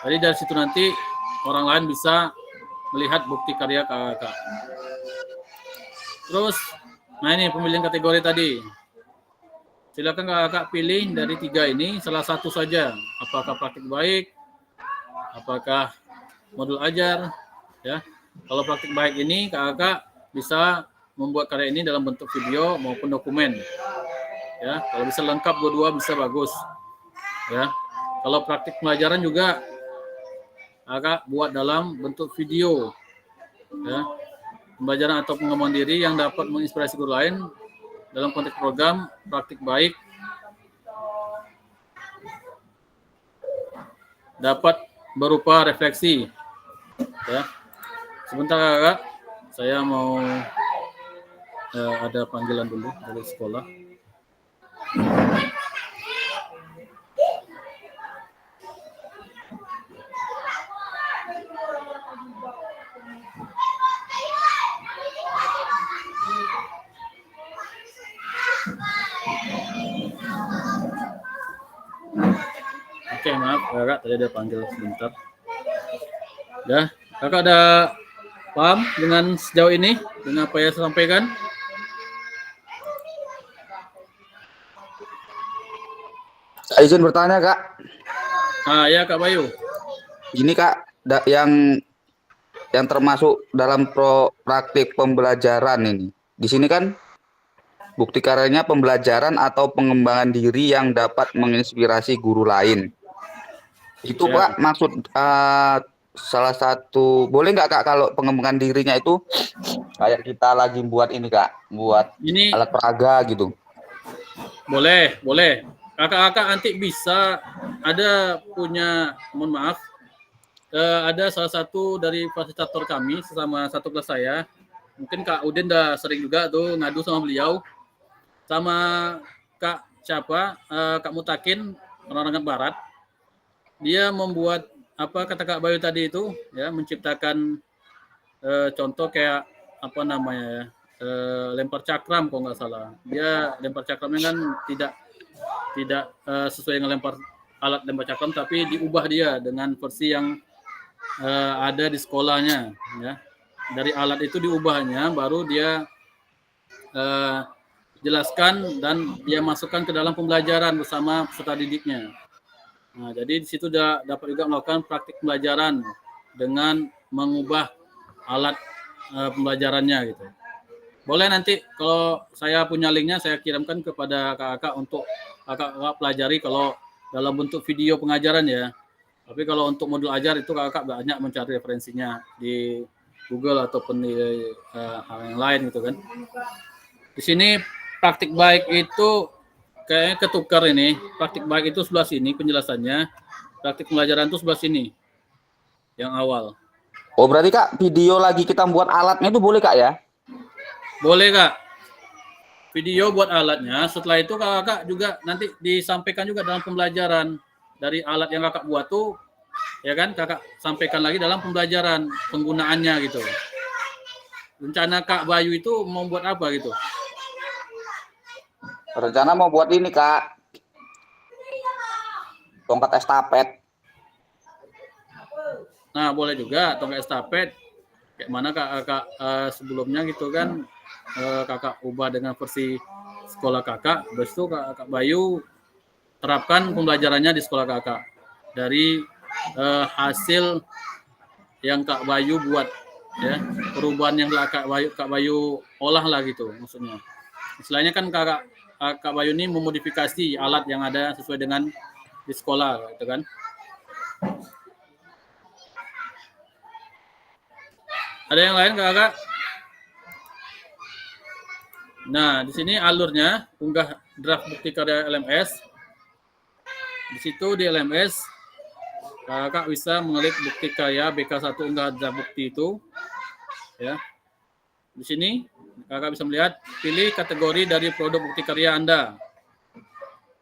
Jadi dari situ nanti orang lain bisa melihat bukti karya kakak. Terus, nah ini pemilihan kategori tadi. Silakan kakak pilih dari 3 ini salah satu saja. Apakah praktik baik, apakah modul ajar, ya. Kalau praktik baik ini kakak bisa membuat karya ini dalam bentuk video maupun dokumen. Ya, kalau bisa lengkap dua-dua bisa bagus. Ya. Kalau praktik pelajaran juga kakak buat dalam bentuk video. Ya. Pembelajaran atau pengembangan diri yang dapat menginspirasi guru lain dalam konteks program praktik baik dapat berupa refleksi. Ya. Sebentar kakak, saya mau ada panggilan dulu dari sekolah. Oke, maaf kakak, tadi ada panggil sebentar. Ya, kakak ada paham dengan sejauh ini dengan apa yang saya sampaikan? Saya izin bertanya kak. Ya Kak Bayu. Ini kak, yang termasuk dalam praktik pembelajaran ini. Di sini kan bukti karyanya pembelajaran atau pengembangan diri yang dapat menginspirasi guru lain. Itu Ya. Pak maksud salah satu, boleh nggak kak kalau pengembangan dirinya itu kayak kita lagi buat ini kak, buat Ini alat peraga gitu. boleh. Kakak-kakak nanti bisa ada punya, mohon maaf, ada salah satu dari fasilitator kami sesama satu kelas saya. Mungkin Kak Udin udah sering juga tuh ngadu sama beliau. Sama Kak siapa? Kak Mutakin, orang-orang Barat. Dia membuat apa kata Kak Bayu tadi itu, ya, menciptakan contoh kayak apa namanya ya, lempar cakram kalau nggak salah. Dia lempar cakramnya kan tidak sesuai dengan alat lempar cakram, tapi diubah dia dengan versi yang ada di sekolahnya. Ya. Dari alat itu diubahnya, baru dia jelaskan dan dia masukkan ke dalam pembelajaran bersama peserta didiknya. Nah, jadi di situ dapat juga melakukan praktik pembelajaran dengan mengubah alat pembelajarannya gitu. Boleh nanti kalau saya punya linknya saya kirimkan kepada kakak untuk kakak pelajari kalau dalam bentuk video pengajaran ya. Tapi kalau untuk modul ajar itu kakak banyak mencari referensinya di Google ataupun di hal yang lain gitu kan. Di sini praktik baik itu kayaknya ketukar ini. Praktik baik itu sebelah sini penjelasannya. Praktik pembelajaran itu sebelah sini. Yang awal. Oh, berarti Kak, video lagi kita buat alatnya itu boleh Kak ya? Boleh Kak. Video buat alatnya. Setelah itu kakak juga nanti disampaikan juga dalam pembelajaran. Dari alat yang kakak buat tuh, ya kan, kakak sampaikan lagi dalam pembelajaran penggunaannya gitu. Rencana Kak Bayu itu mau buat apa gitu? Rencana mau buat ini Kak, tongkat estafet. Nah boleh juga tongkat estafet. Kayak mana kakak sebelumnya gitu kan, kakak ubah dengan versi sekolah kakak. Habis itu Kak Bayu terapkan pembelajarannya di sekolah kakak dari hasil yang Kak Bayu buat ya, perubahan yang Kak Bayu olah lah gitu maksudnya. Istilahnya kan Kak Bayu ini memodifikasi alat yang ada sesuai dengan di sekolah gitu kan. Ada yang lain kakak? Nah di sini alurnya unggah draft bukti karya LMS. Di situ di LMS, kakak bisa mengelik bukti karya BK1 unggah draft bukti itu. Ya. Di sini kakak bisa melihat pilih kategori dari produk bukti karya Anda.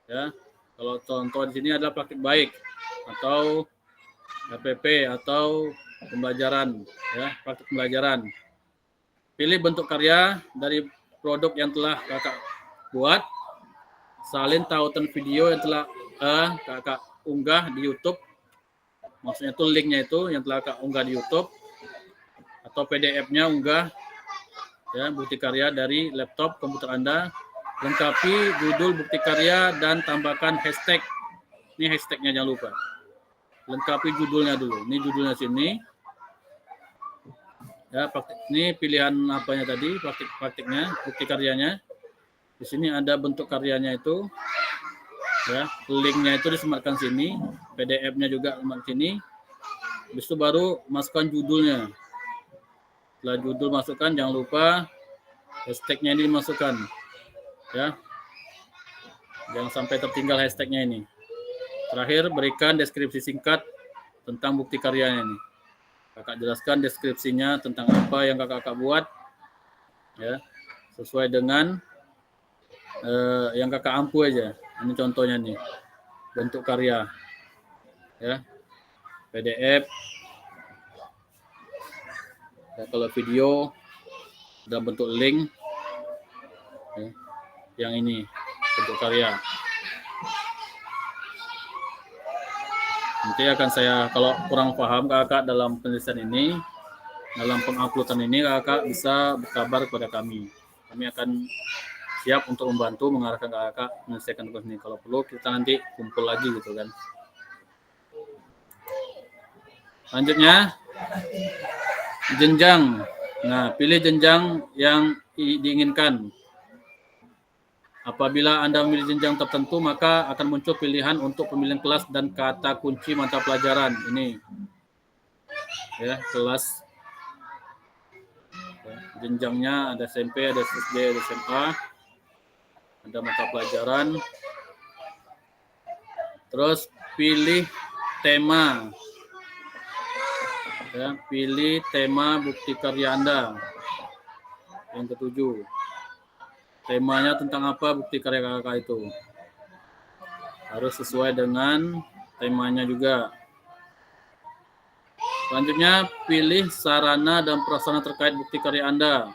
Ya. Kalau contoh di sini adalah praktik baik atau RPP atau pembelajaran, ya, praktik pembelajaran. Pilih bentuk karya dari produk yang telah kakak buat. Salin tautan video yang telah kakak unggah di YouTube, maksudnya itu linknya itu yang telah kakak unggah di YouTube, atau PDF-nya unggah ya bukti karya dari laptop komputer Anda, lengkapi judul bukti karya dan tambahkan hashtag. Ini hashtagnya jangan lupa, lengkapi judulnya dulu. Ini judulnya sini ya, praktik ini pilihan apanya tadi, praktiknya bukti karyanya. Di sini ada bentuk karyanya itu. Ya, linknya itu disematkan sini, PDF-nya juga semat sini. Habis itu baru masukkan judulnya. Setelah judul masukkan, jangan lupa hashtag-nya ini dimasukkan. Ya. Jangan sampai tertinggal hashtag-nya ini. Terakhir, berikan deskripsi singkat tentang bukti karyanya ini. Kakak jelaskan deskripsinya tentang apa yang kakak buat. Ya. Sesuai dengan yang kakak ampu aja. Ini contohnya nih, bentuk karya, ya, PDF. Ya, kalau video dalam bentuk link, ya, yang ini bentuk karya. Nanti akan saya, kalau kurang paham kakak dalam penulisan ini, dalam penguploadan ini, kakak bisa berkabar kepada kami. Kami akan siap untuk membantu mengarahkan kakak menyelesaikan tugas ini. Kalau perlu kita nanti kumpul lagi gitu kan. Selanjutnya jenjang. Nah, pilih jenjang yang diinginkan. Apabila Anda memilih jenjang tertentu, maka akan muncul pilihan untuk pemilihan kelas dan kata kunci mata pelajaran. Ini ya, kelas. Jenjangnya ada SMP, ada SD, ada SMA. Ada mata pelajaran. Terus pilih tema. Ya, pilih tema bukti karya Anda. Yang ketujuh. Temanya tentang apa bukti karya kakak itu. Harus sesuai dengan temanya juga. Selanjutnya, pilih sarana dan prasarana terkait bukti karya Anda.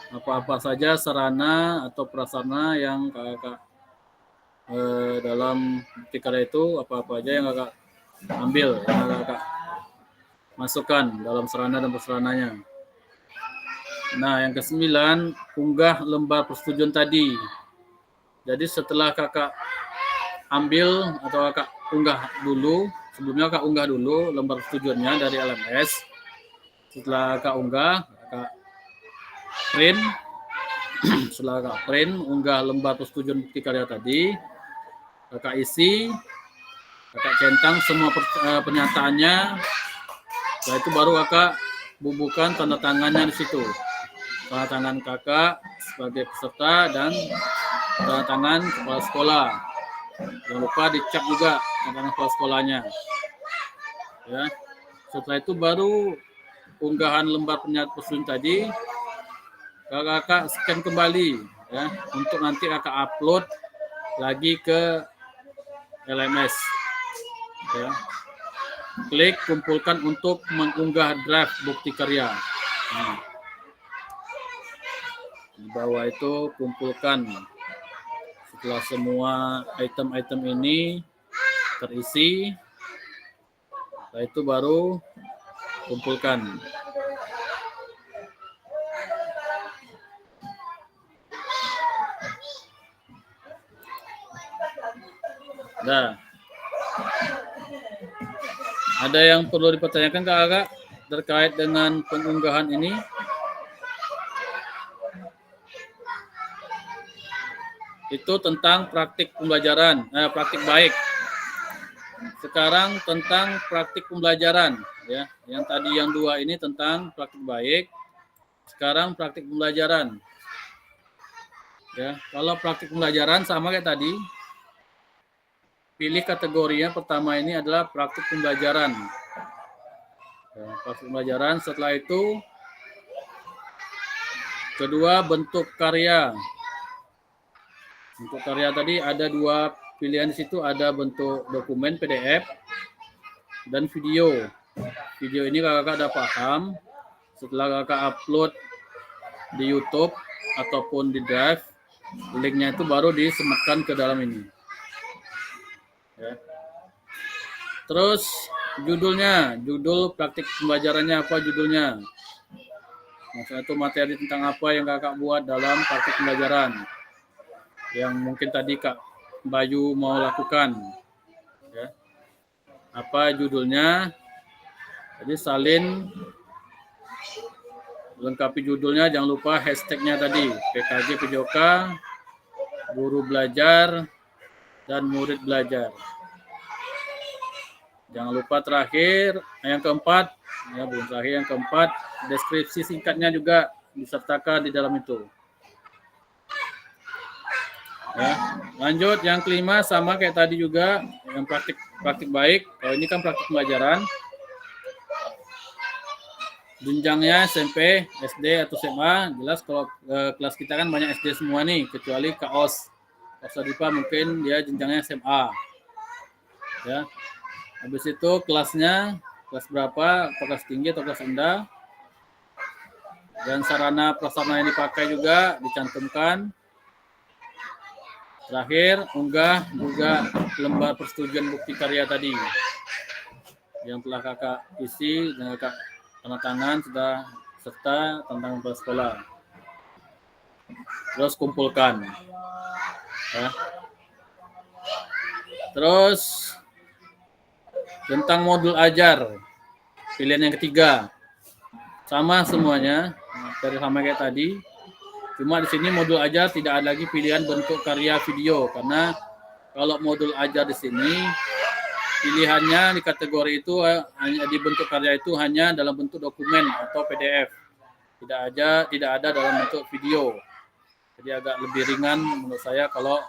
Apa-apa saja sarana atau prasarana yang kakak dalam bukti karya itu, apa-apa aja yang kakak ambil, yang kakak masukkan dalam sarana dan prasarananya. Nah, yang ke-9, unggah lembar persetujuan tadi. Jadi setelah kakak ambil atau kakak unggah dulu, sebelumnya kakak unggah dulu lembar persetujuannya dari LMS. Setelah kakak unggah, kakak print. Setelah kakak print, unggah lembar persetujuan bukti karya tadi, kakak isi, kakak centang semua pernyataannya. Setelah itu baru kakak bubuhkan tanda tangannya di situ. Tanda tangan kakak sebagai peserta dan tanda tangan kepala sekolah. Jangan lupa dicap juga tanda tangan kepala sekolahnya. Ya. Setelah itu baru unggahan lembar persetujuan tadi kakak scan kembali ya untuk nanti kakak upload lagi ke LMS. Ya. Klik kumpulkan untuk mengunggah draft bukti karya. Nah, di bawah itu kumpulkan. Setelah semua item-item ini terisi, setelah itu baru kumpulkan. Nah, ada yang perlu dipertanyakan kakak terkait dengan pengunggahan ini? Itu tentang praktik pembelajaran, praktik baik. Sekarang tentang praktik pembelajaran, ya. Yang tadi yang 2 ini tentang praktik baik. Sekarang praktik pembelajaran. Ya, kalau praktik pembelajaran sama kayak tadi. Pilih kategorinya pertama ini adalah praktik pembelajaran. Ya, praktik pembelajaran. Setelah itu kedua bentuk karya. Untuk karya tadi ada 2 pilihan di situ, ada bentuk dokumen PDF dan video. Video ini kakak udah paham. Setelah kakak upload di YouTube ataupun di Drive, linknya itu baru disematkan ke dalam ini. Ya. Terus judulnya, judul praktik pembelajarannya apa judulnya? Maksudnya itu materi tentang apa yang kakak buat dalam praktik pembelajaran. Yang mungkin tadi Kak Bayu mau lakukan. Ya. Apa judulnya? Jadi salin lengkapi judulnya, jangan lupa hashtagnya tadi, PKJ PJOK, guru belajar, dan murid belajar. Jangan lupa terakhir, yang keempat, ya belum terakhir, yang keempat, deskripsi singkatnya juga disertakan di dalam itu. Ya, lanjut yang kelima sama kayak tadi juga, yang praktik baik. Kalau ini kan praktik pembelajaran. Jenjangnya SMP, SD atau SMA, jelas kalau kelas kita kan banyak SD semua nih, kecuali KOS. KOS Adipa mungkin dia jenjangnya SMA. Ya. Habis itu kelasnya, kelas berapa, kelas tinggi atau kelas rendah. Dan sarana prasarana yang dipakai juga dicantumkan. Terakhir, unggah juga lembar persetujuan bukti karya tadi. Yang telah kakak isi dan kakak tanda tangan serta tentang kepala sekolah. Terus kumpulkan. Ya. Terus tentang modul ajar, pilihan yang ketiga. Sama semuanya, dari sama kayak tadi. Cuma di sini modul ajar tidak ada lagi pilihan bentuk karya video, karena kalau modul ajar di sini pilihannya di kategori itu hanya di bentuk karya itu hanya dalam bentuk dokumen atau PDF. Tidak ada dalam bentuk video. Jadi agak lebih ringan menurut saya kalau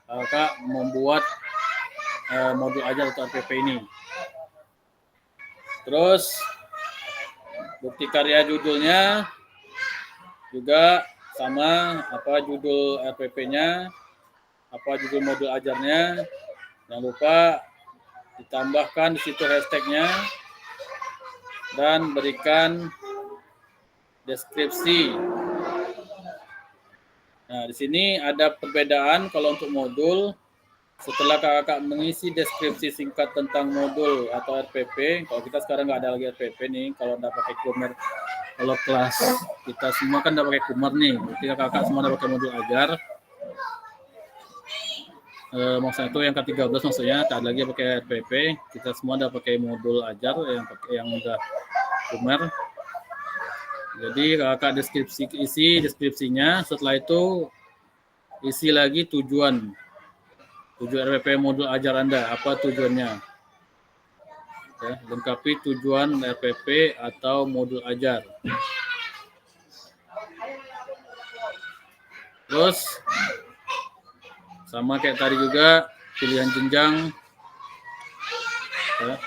Kak membuat modul ajar atau RPP ini. Terus bukti karya judulnya juga sama, apa judul RPP-nya, apa judul modul ajarnya. Jangan lupa ditambahkan di situ hashtagnya dan berikan deskripsi. Nah, di sini ada perbedaan kalau untuk modul. Setelah kakak mengisi deskripsi singkat tentang modul atau RPP, kalau kita sekarang nggak ada lagi RPP nih, kalau nggak pakai Kalau kelas kita semua kan udah pakai Kumar nih, ketika kakak semua udah pakai modul ajar. Maksudnya itu yang ke-13 maksudnya, tak ada lagi pakai RPP, kita semua udah pakai modul ajar yang udah Kumar. Jadi kakak isi deskripsinya, setelah itu isi lagi tujuan RPP modul ajar Anda, apa tujuannya. Ya, lengkapi tujuan RPP atau modul ajar. Terus sama kayak tadi juga pilihan jenjang, ya.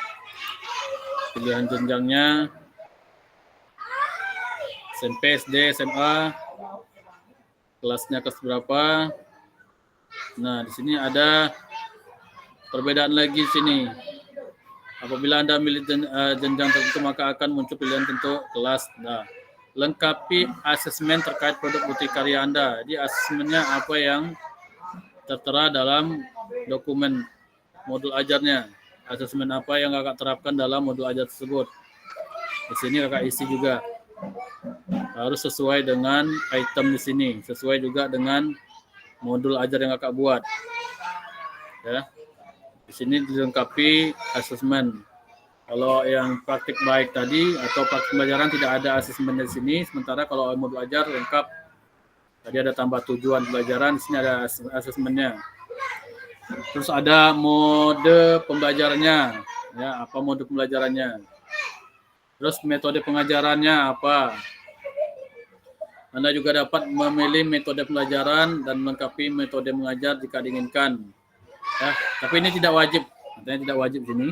Pilihan jenjangnya SMP, SD, SMA, kelasnya kelas berapa. Nah, di sini ada perbedaan lagi di sini. Apabila Anda milih jenjang tertentu, maka akan muncul pilihan tentu kelas. Nah, lengkapi asesmen terkait produk bukti karya Anda. Jadi asesmennya apa yang tertera dalam dokumen modul ajarnya. Asesmen apa yang kakak terapkan dalam modul ajar tersebut. Di sini kakak isi juga. Harus sesuai dengan item di sini, sesuai juga dengan modul ajar yang kakak buat. Ya. Di sini dilengkapi asesmen. Kalau yang praktik baik tadi atau praktik pembelajaran tidak ada asesmen di sini, sementara kalau modul ajar lengkap. Tadi ada tambah tujuan pembelajaran, di sini ada asesmennya. Terus ada mode pembelajarannya, ya apa mode pembelajarannya. Terus metode pengajarannya apa. Anda juga dapat memilih metode pembelajaran dan melengkapi metode mengajar jika diinginkan. Ya, tapi ini tidak wajib, katanya tidak wajib sini.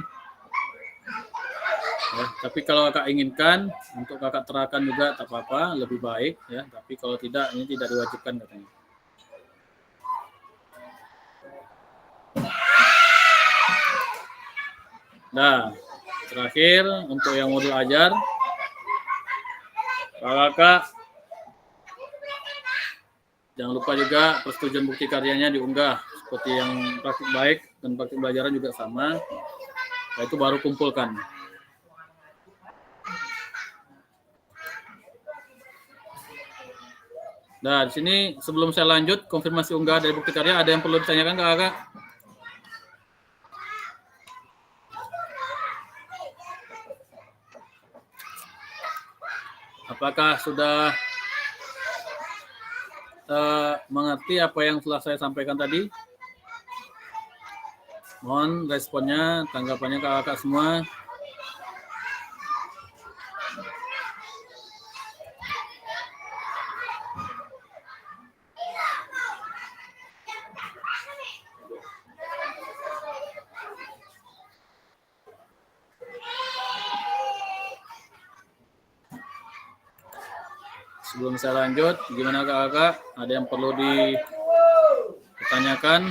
Ya, tapi kalau kakak inginkan untuk kakak terapkan juga tak apa-apa, lebih baik ya. Tapi kalau tidak, ini tidak diwajibkan katanya. Nah, terakhir untuk yang modul ajar, kakak jangan lupa juga persetujuan bukti karyanya diunggah seperti yang praktik baik dan praktik pembelajaran juga sama. Nah, itu baru kumpulkan. Nah, di sini sebelum saya lanjut konfirmasi unggah dari bukti karya, ada yang perlu ditanyakan ke kakak? Apakah sudah mengerti apa yang telah saya sampaikan tadi? Mohon responnya, tanggapannya ke kakak semua. Sebelum saya lanjut, gimana kakak? Ada yang perlu ditanyakan?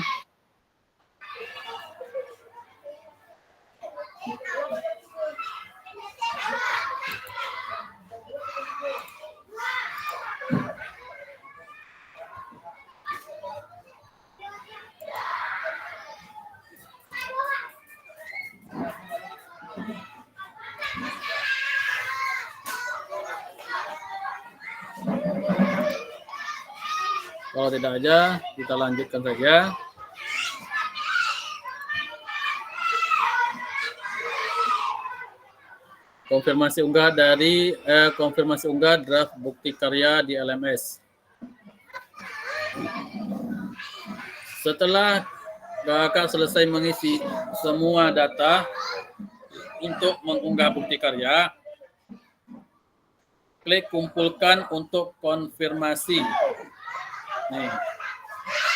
Kalau tidak ada, kita lanjutkan saja. Konfirmasi unggah draft bukti karya di LMS. Setelah kakak selesai mengisi semua data untuk mengunggah bukti karya, klik kumpulkan untuk konfirmasi. Nih,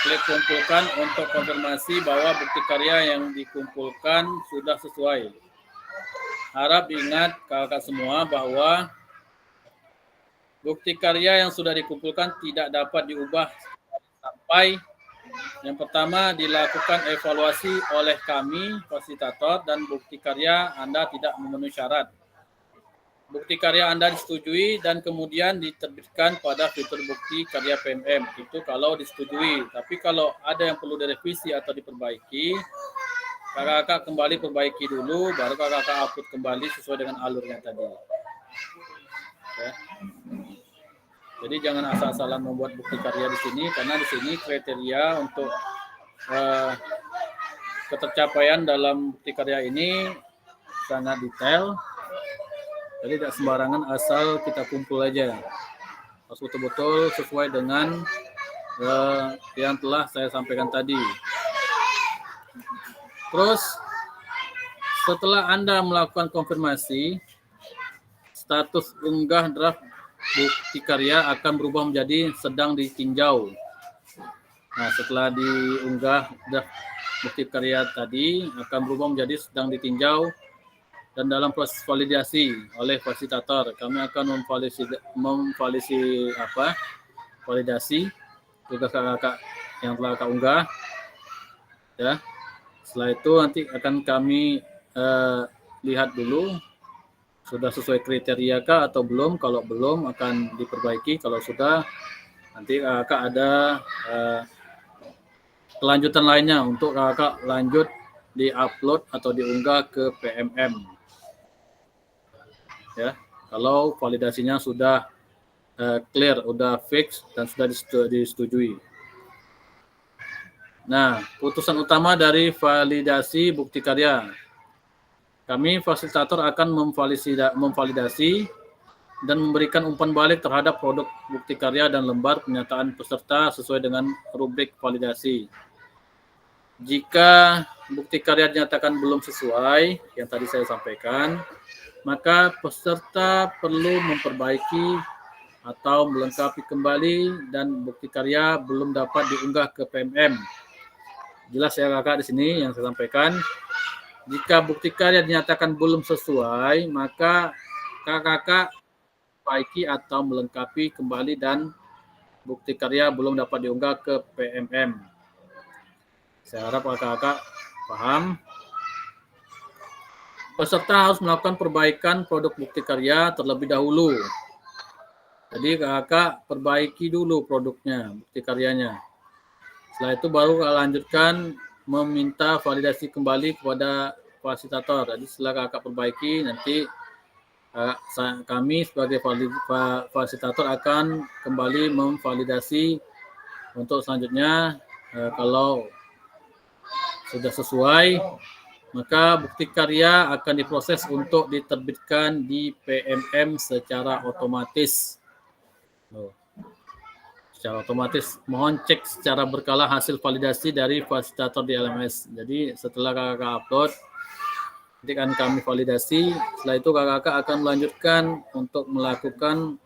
klik kumpulkan untuk konfirmasi bahwa bukti karya yang dikumpulkan sudah sesuai. Harap diingat kakak semua bahwa bukti karya yang sudah dikumpulkan tidak dapat diubah sampai yang pertama dilakukan evaluasi oleh kami, fasilitator, dan bukti karya Anda tidak memenuhi syarat. Bukti karya Anda disetujui dan kemudian diterbitkan pada fitur bukti karya PMM. Itu kalau disetujui. Tapi kalau ada yang perlu direvisi atau diperbaiki, kakak kembali perbaiki dulu, baru kakak upload kembali sesuai dengan alurnya tadi. Ya. Jadi jangan asal-asalan membuat bukti karya di sini, karena di sini kriteria untuk ketercapaian dalam bukti karya ini sangat detail. Jadi tidak sembarangan asal kita kumpul aja. Harus betul-betul sesuai dengan yang telah saya sampaikan tadi. Terus setelah Anda melakukan konfirmasi, status unggah draft bukti karya akan berubah menjadi sedang ditinjau. Nah, setelah diunggah draft bukti karya tadi akan berubah menjadi sedang ditinjau, dan dalam proses validasi oleh fasilitator kami akan validasi tugas kakak yang telah kakak unggah. Ya, setelah itu nanti akan kami lihat dulu sudah sesuai kriteria kah atau belum. Kalau belum akan diperbaiki, kalau sudah nanti kakak ada kelanjutan lainnya untuk kakak lanjut di-upload atau diunggah ke PMM. Ya, kalau validasinya sudah clear, sudah fix dan sudah disetujui. Nah, putusan utama dari validasi bukti karya. Kami fasilitator akan memvalidasi dan memberikan umpan balik terhadap produk bukti karya dan lembar pernyataan peserta sesuai dengan rubrik validasi. Jika bukti karya dinyatakan belum sesuai yang tadi saya sampaikan, maka peserta perlu memperbaiki atau melengkapi kembali dan bukti karya belum dapat diunggah ke PMM. Jelas ya kakak di sini yang saya sampaikan. Jika bukti karya dinyatakan belum sesuai, maka kakak perbaiki atau melengkapi kembali dan bukti karya belum dapat diunggah ke PMM. Saya harap kakak paham. Peserta harus melakukan perbaikan produk bukti karya terlebih dahulu. Jadi kakak perbaiki dulu produknya, bukti karyanya. Setelah itu baru kakak lanjutkan meminta validasi kembali kepada fasilitator. Jadi setelah kakak perbaiki, nanti kami sebagai fasilitator akan kembali memvalidasi untuk selanjutnya. Kalau sudah sesuai, maka bukti karya akan diproses untuk diterbitkan di PMM secara otomatis. Secara otomatis, mohon cek secara berkala hasil validasi dari fasilitator di LMS. Jadi setelah kakak upload, nanti akan kami validasi. Setelah itu kakak akan melanjutkan untuk melakukan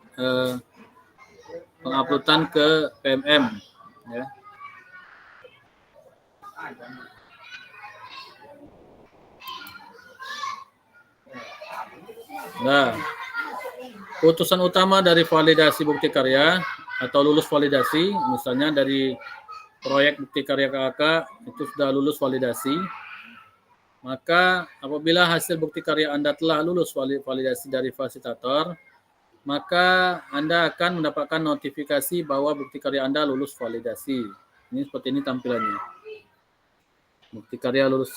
penguploadan ke PMM. Ya. Nah, putusan utama dari validasi bukti karya atau lulus validasi, misalnya dari proyek bukti karya kakak itu sudah lulus validasi, maka apabila hasil bukti karya Anda telah lulus validasi dari fasilitator, maka Anda akan mendapatkan notifikasi bahwa bukti karya Anda lulus validasi. Ini seperti ini tampilannya. Bukti karya lulus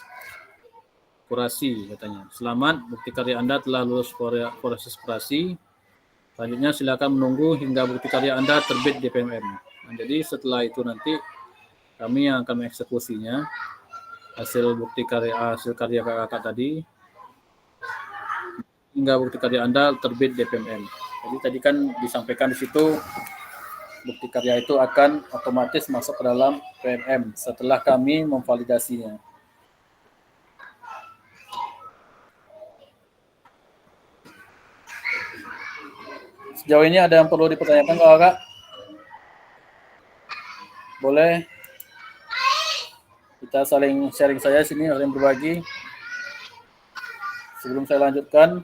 kurasi katanya. Selamat, bukti karya Anda telah lulus proses kurasi. Selanjutnya silakan menunggu hingga bukti karya Anda terbit di PMM. Nah, jadi setelah itu nanti kami yang akan mengeksekusinya hasil karya kakak tadi hingga bukti karya Anda terbit di PMM. Jadi tadi kan disampaikan di situ bukti karya itu akan otomatis masuk ke dalam PMM setelah kami memvalidasinya. Sejauh ini ada yang perlu dipertanyakan kakak? Boleh kita saling sharing saja sini, saling berbagi. Sebelum saya lanjutkan,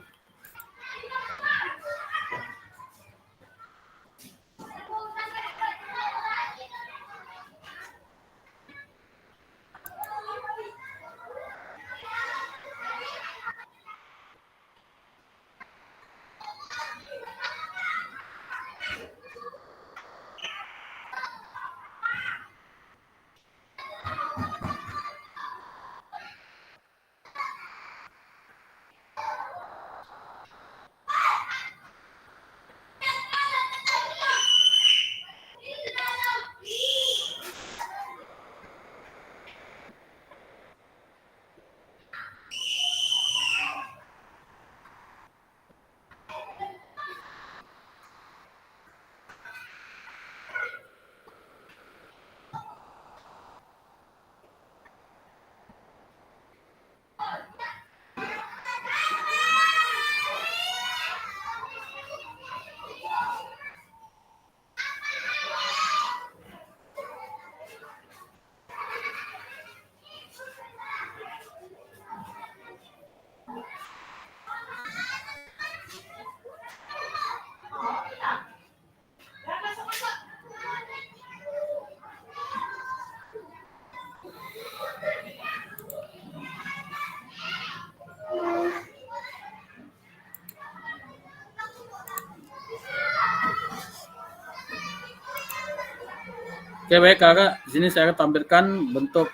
Oke, baik kakak. Di sini saya akan tampilkan bentuk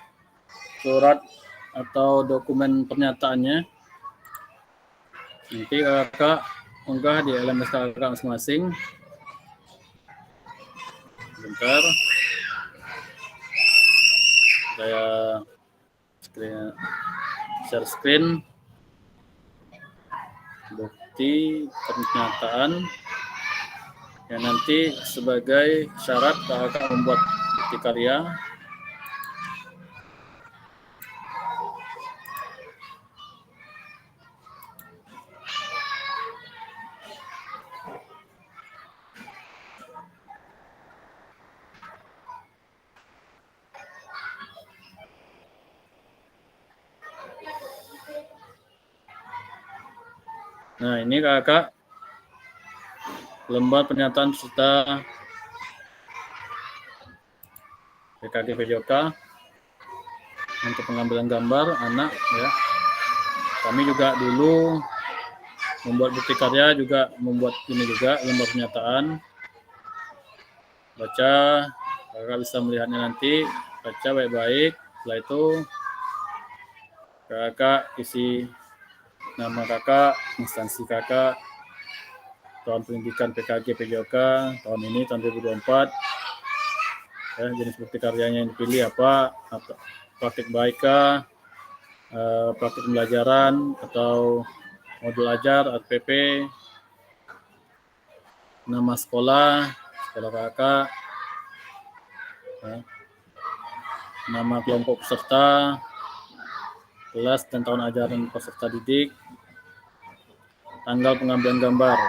surat atau dokumen pernyataannya. Nanti kakak unggah di LMS kakak masing-masing. Bentar. Saya share screen. Bukti pernyataan yang nanti sebagai syarat kakak membuat bukti karya. Nah, ini kakak lembar pernyataan peserta PKG PJOK untuk pengambilan gambar anak ya. Kami juga dulu membuat bukti karya, juga membuat ini juga lembar pernyataan. Baca, kakak bisa melihatnya nanti, baca baik-baik. Setelah itu kakak isi nama kakak, instansi kakak, tahun pendidikan PKG PJOK tahun ini tahun 2024. Ya, jenis bukti karyanya yang dipilih apa praktik baik kah, praktik pembelajaran atau modul ajar RPP, nama sekolah kakak, ya, nama kelompok peserta, kelas dan tahun ajaran peserta didik, tanggal pengambilan gambar,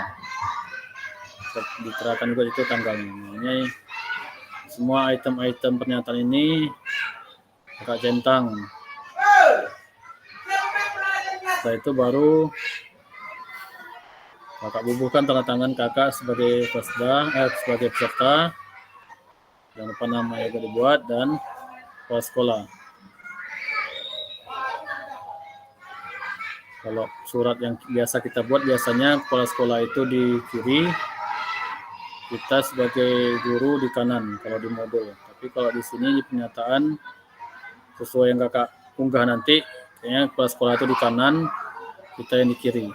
diterakan juga itu tanggalnya. Ini semua item-item pernyataan ini kakak centang. Setelah itu baru kakak bubuhkan tanda tangan kakak sebagai peserta. Jangan lupa nama yang dibuat dan kepala sekolah. Kalau surat yang biasa kita buat, biasanya kepala sekolah itu di kiri, kita sebagai guru di kanan kalau di modul. Tapi kalau di sini di pernyataan sesuai yang kakak unggah nanti, kayaknya kepala sekolah itu di kanan, kita yang di kiri.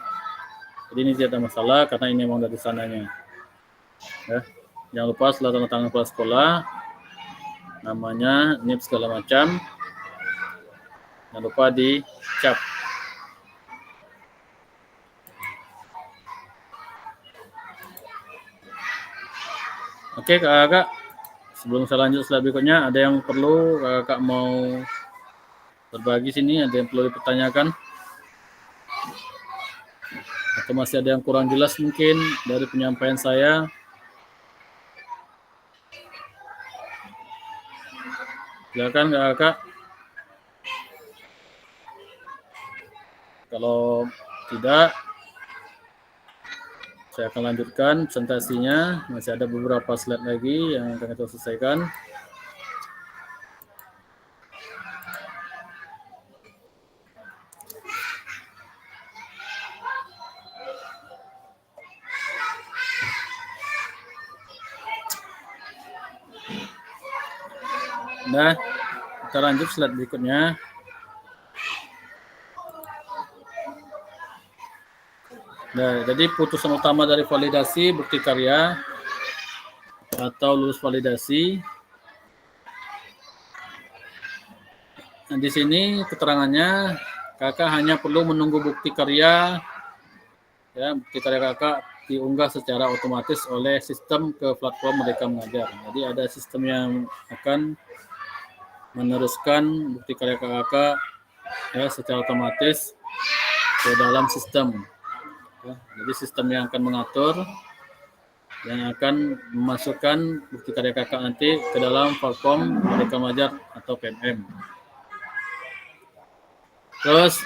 Jadi ini tidak ada masalah karena ini memang dari sananya. Ya. Jangan lupa setelah tanda tangan kepala sekolah, namanya, NIP segala macam, jangan lupa dicap. Oke kakak, sebelum saya lanjut slide berikutnya, ada yang perlu kakak mau berbagi sini, ada yang perlu dipertanyakan? Atau masih ada yang kurang jelas mungkin dari penyampaian saya? Silakan kakak. Kalau tidak, saya akan lanjutkan presentasinya. Masih ada beberapa slide lagi yang akan kita selesaikan. Nah, kita lanjut slide berikutnya. Nah, jadi putusan utama dari validasi bukti karya atau lulus validasi. Nah, di sini keterangannya kakak hanya perlu menunggu bukti karya, ya, bukti karya kakak diunggah secara otomatis oleh sistem ke platform Merdeka Mengajar. Jadi ada sistem yang akan meneruskan bukti karya kakak ya secara otomatis ke dalam sistem. Ya, jadi sistem yang akan mengatur, yang akan memasukkan bukti karya kakak nanti ke dalam platform Merdeka Mengajar atau PMM. Terus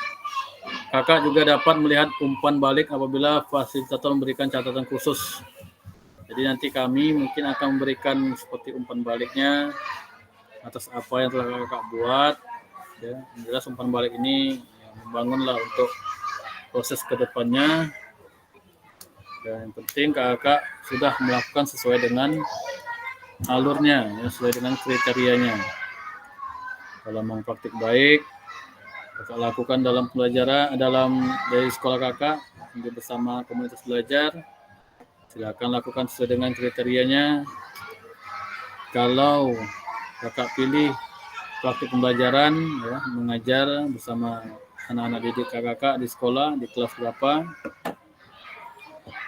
kakak juga dapat melihat umpan balik apabila fasilitator memberikan catatan khusus. Jadi nanti kami mungkin akan memberikan seperti umpan baliknya atas apa yang telah kakak buat. Ya, jelas umpan balik ini ya, membangunlah untuk proses kedepannya. Dan yang penting kakak sudah melakukan sesuai dengan alurnya ya, sesuai dengan kriterianya. Kalau mau praktik baik, kakak lakukan dalam pelajaran dari sekolah kakak bersama komunitas belajar. Silakan lakukan sesuai dengan kriterianya. Kalau kakak pilih praktik pembelajaran ya, mengajar bersama anak-anak didik kakak di sekolah di kelas berapa,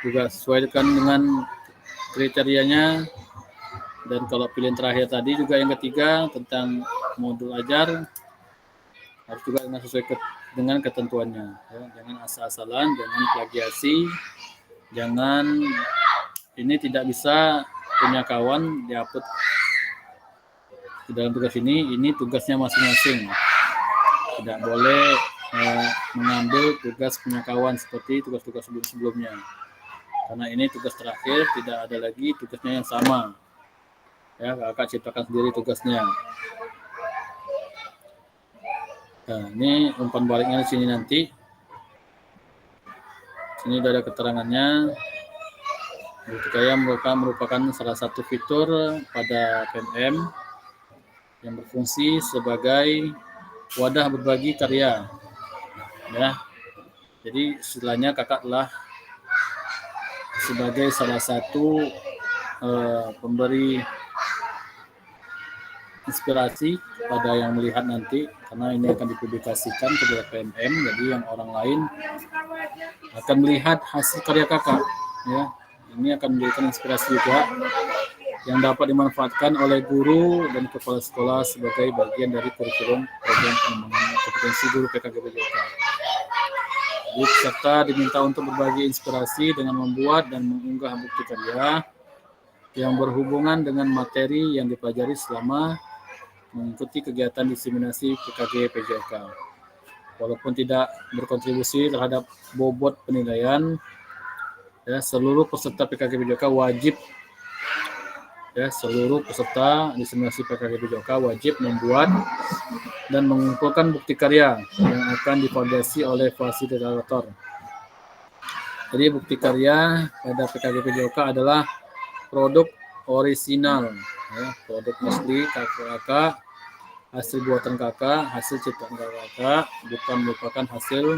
juga sesuaikan dengan kriterianya. Dan kalau pilihan terakhir tadi juga yang ketiga tentang modul ajar harus juga dengan ketentuannya ya. Jangan asal-asalan, jangan plagiasi, jangan ini tidak bisa punya kawan diupload di dalam tugas ini tugasnya masing-masing, tidak boleh mengambil tugas punya kawan seperti tugas-tugas sebelumnya, karena ini tugas terakhir, tidak ada lagi tugasnya yang sama ya, kakak ciptakan sendiri tugasnya. Nah, ini umpan baliknya di sini nanti. Sini sudah ada keterangannya. Bukti karya merupakan salah satu fitur pada PMM yang berfungsi sebagai wadah berbagi karya. Ya. Jadi istilahnya kakak telah sebagai salah satu pemberi inspirasi pada yang melihat nanti, karena ini akan dipublikasikan kepada PMM, jadi yang orang lain akan melihat hasil karya kakak ya. Ini akan memberikan inspirasi juga yang dapat dimanfaatkan oleh guru dan kepala sekolah sebagai bagian dari kurikulum program pengembangan kompetensi guru PKGBJK. Jadi peserta diminta untuk berbagi inspirasi dengan membuat dan mengunggah bukti karya yang berhubungan dengan materi yang dipelajari selama mengikuti kegiatan diseminasi PKG PJK. Walaupun tidak berkontribusi terhadap bobot penilaian, ya, seluruh peserta PKG PJK wajib seluruh peserta diseminasi PKG PJK wajib membuat dan mengumpulkan bukti karya yang akan divalidasi oleh fasilitator. Jadi bukti karya pada PKG PJK adalah produk orisinal, ya, produk asli kakak, hasil buatan kakak, hasil ciptaan kakak, bukan merupakan hasil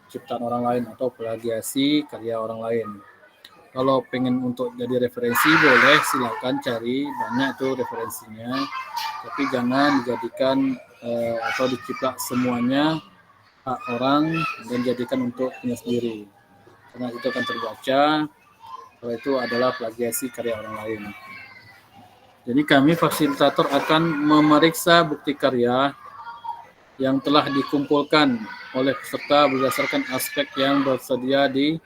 ciptaan orang lain atau plagiasi karya orang lain. Kalau pengen untuk jadi referensi boleh, silakan cari, banyak tuh referensinya, tapi jangan dijadikan atau diciplak semuanya hak orang dan jadikan untuk punya sendiri, karena itu akan terbaca kalau itu adalah plagiasi karya orang lain. Jadi kami fasilitator akan memeriksa bukti karya yang telah dikumpulkan oleh peserta berdasarkan aspek yang tersedia di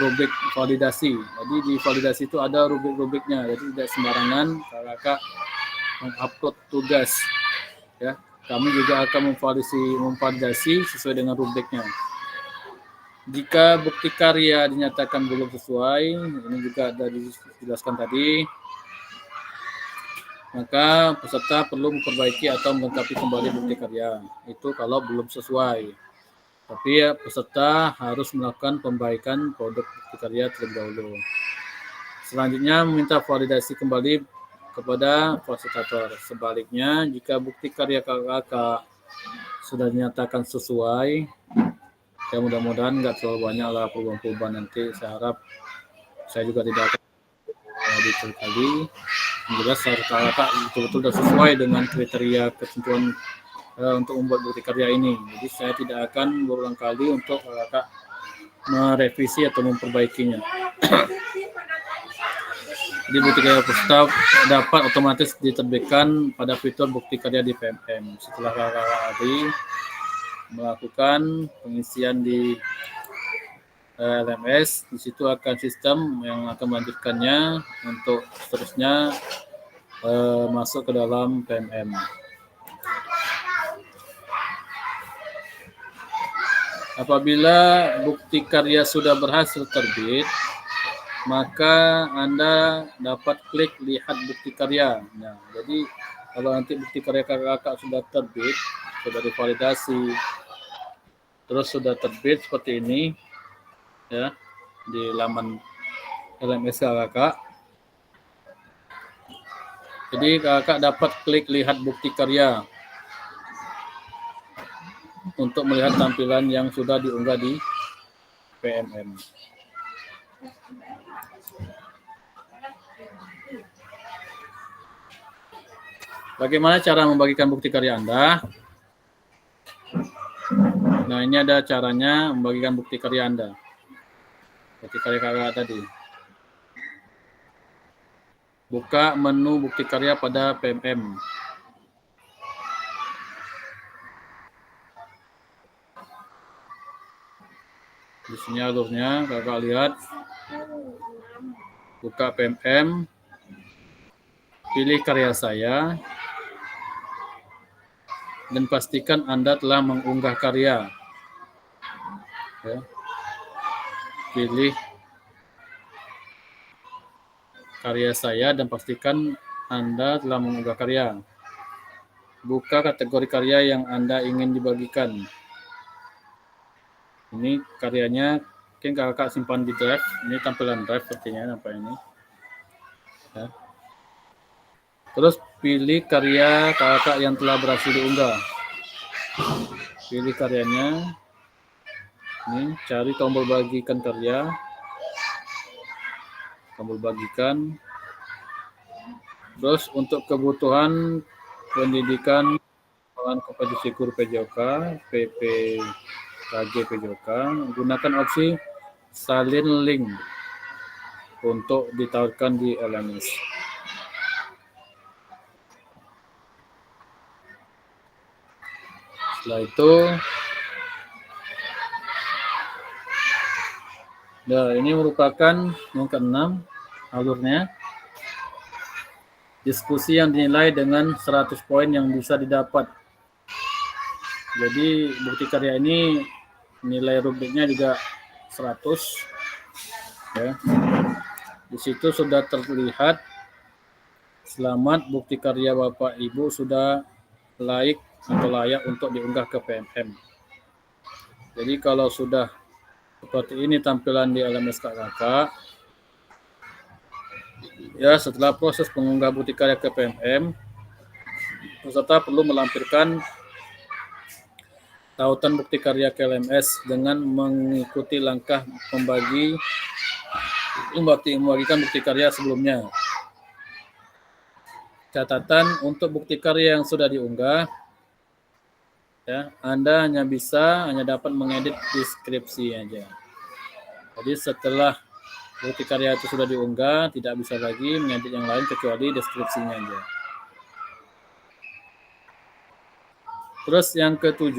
rubrik validasi. Jadi di validasi itu ada rubrik-rubriknya, jadi tidak sembarangan kakak mengupload tugas. Ya, kami juga akan memvalidasi sesuai dengan rubriknya. Jika bukti karya dinyatakan belum sesuai, ini juga ada dijelaskan tadi, maka peserta perlu memperbaiki atau melengkapi kembali bukti karya. Itu kalau belum sesuai. Tapi ya, peserta harus melakukan pembaikan produk bukti karya terlebih dahulu. Selanjutnya meminta validasi kembali kepada fasilitator. Sebaliknya, jika bukti karya kakak sudah dinyatakan sesuai, ya mudah-mudahan nggak terlalu banyak lah perubahan-perubahan nanti. Saya harap saya juga tidak akan detail kali. Jelas kakak betul-betul sudah sesuai dengan kriteria ketentuan untuk membuat bukti karya ini. Jadi saya tidak akan berulang kali untuk kakak merevisi atau memperbaikinya. Jadi bukti karya peserta dapat otomatis diterbitkan pada fitur bukti karya di PMM. Setelah kakak tadi melakukan pengisian di LMS, di situ akan sistem yang akan melanjutkannya untuk seterusnya masuk ke dalam PMM. Apabila bukti karya sudah berhasil terbit, maka Anda dapat klik lihat bukti karya. Nah, jadi kalau nanti bukti karya kakak sudah terbit, sudah divalidasi, terus sudah terbit seperti ini, ya, di laman LMS kakak, Jadi kakak dapat klik lihat bukti karya untuk melihat tampilan yang sudah diunggah di PMM. Bagaimana cara membagikan bukti karya Anda? Nah, ini ada caranya membagikan bukti karya Anda. Bukti karya kakak tadi. Buka menu bukti karya pada PMM. Di sini alurnya, kakak lihat. Buka PMM. Pilih karya saya. Dan pastikan Anda telah mengunggah karya. Ya. Pilih karya saya dan pastikan Anda telah mengunggah karya. Buka kategori karya yang Anda ingin dibagikan. Ini karyanya mungkin kakak simpan di drive. Ini tampilan drive sepertinya apa ini. Ya. Terus pilih karya kakak yang telah berhasil diunggah. Pilih karyanya. Ini cari tombol bagikan karya. Tombol bagikan. Terus untuk kebutuhan pendidikan kompetisi guru PJOK, PPKG PJOK, gunakan opsi salin link untuk ditawarkan di LMS. Setelah itu, nah ini merupakan yang ke-6 alurnya. Diskusi yang dinilai dengan 100 poin yang bisa didapat. Jadi bukti karya ini nilai rubriknya juga 100. Ya. Di situ sudah terlihat selamat bukti karya Bapak Ibu sudah layak untuk diunggah ke PMM. Jadi kalau sudah seperti ini tampilan di LMS kakak, ya setelah proses pengunggah bukti karya ke PMM, peserta perlu melampirkan tautan bukti karya ke LMS dengan mengikuti langkah membagikan bukti karya sebelumnya. Catatan untuk bukti karya yang sudah diunggah, ya, Anda hanya dapat mengedit deskripsi aja. Jadi setelah bukti karya itu sudah diunggah, tidak bisa lagi mengedit yang lain kecuali deskripsinya aja. Terus yang ke-7,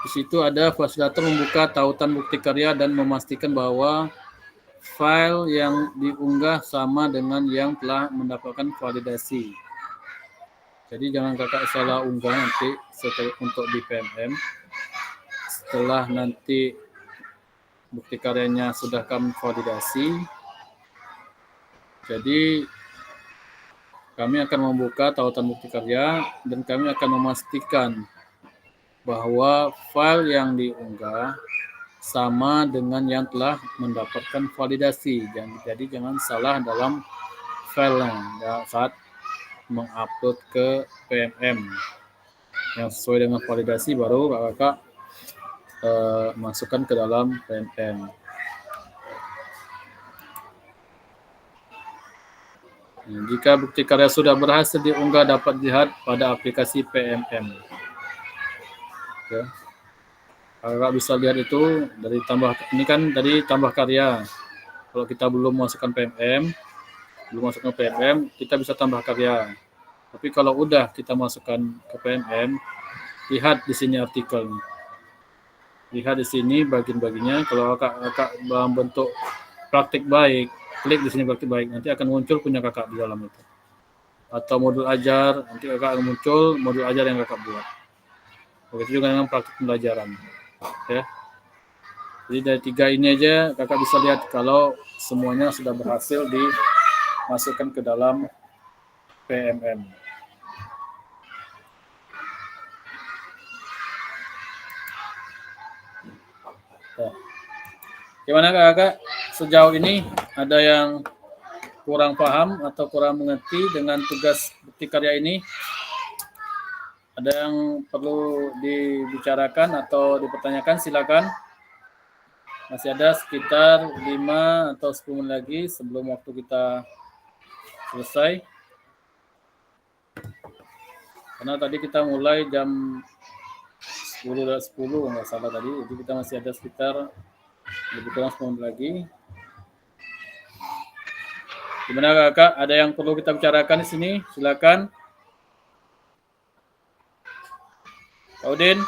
di situ ada fasilitator membuka tautan bukti karya dan memastikan bahwa file yang diunggah sama dengan yang telah mendapatkan validasi. Jadi jangan kakak salah unggah nanti untuk di PMM. Setelah nanti bukti karyanya sudah kami validasi, jadi kami akan membuka tautan bukti karya dan kami akan memastikan bahwa file yang diunggah sama dengan yang telah mendapatkan validasi. Jadi jangan salah dalam filenya saat mengupload ke PMM. Yang sesuai dengan validasi baru kakak masukkan ke dalam PMM. Jika bukti karya sudah berhasil diunggah dapat dilihat pada aplikasi PMM. Ya. Kakak bisa lihat itu dari ini kan tadi tambah karya. Kalau kita belum masukkan PMM, kita bisa tambah karya. Tapi kalau udah kita masukkan ke PMM, lihat di sini artikelnya. Lihat di sini bagian-bagiannya. Kalau kakak dalam bentuk praktik baik, klik di sini praktik baik, nanti akan muncul punya kakak di dalam itu. Atau modul ajar, nanti kakak akan muncul modul ajar yang kakak buat. Begitu juga dengan praktik pembelajaran. Ya. Jadi dari 3 ini aja kakak bisa lihat kalau semuanya sudah berhasil dimasukkan ke dalam PMM. Ya. Gimana kakak? Sejauh ini ada yang kurang paham atau kurang mengerti dengan tugas bukti karya ini? Ada yang perlu dibicarakan atau dipertanyakan? Silakan. Masih ada sekitar 5 atau 10 menit lagi sebelum waktu kita selesai. Karena tadi kita mulai jam 10 nggak salah tadi, jadi kita masih ada sekitar lebih kurang 10 menit lagi. Gimana kakak? Ada yang perlu kita bicarakan di sini? Silakan. Kak Udin,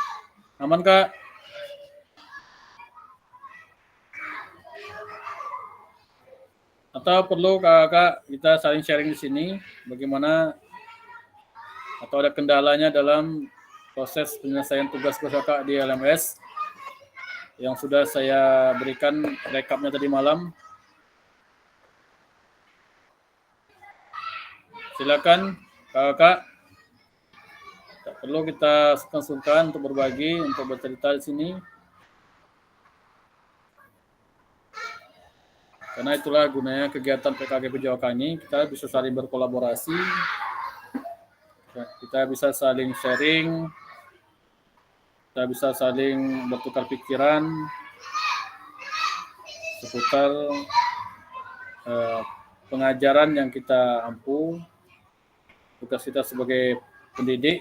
aman kak? Atau perlu kakak kita saling sharing di sini? Bagaimana? Atau ada kendalanya dalam proses penyelesaian tugas kakak di LMS yang sudah saya berikan rekapnya tadi malam? Silakan kakak. Tak perlu kita sungkan untuk berbagi, untuk bercerita di sini. Karena itulah gunanya kegiatan PKG PJOK ini, kita bisa saling berkolaborasi, kita bisa saling sharing, kita bisa saling bertukar pikiran seputar pengajaran yang kita ampu, tugas kita sebagai pendidik.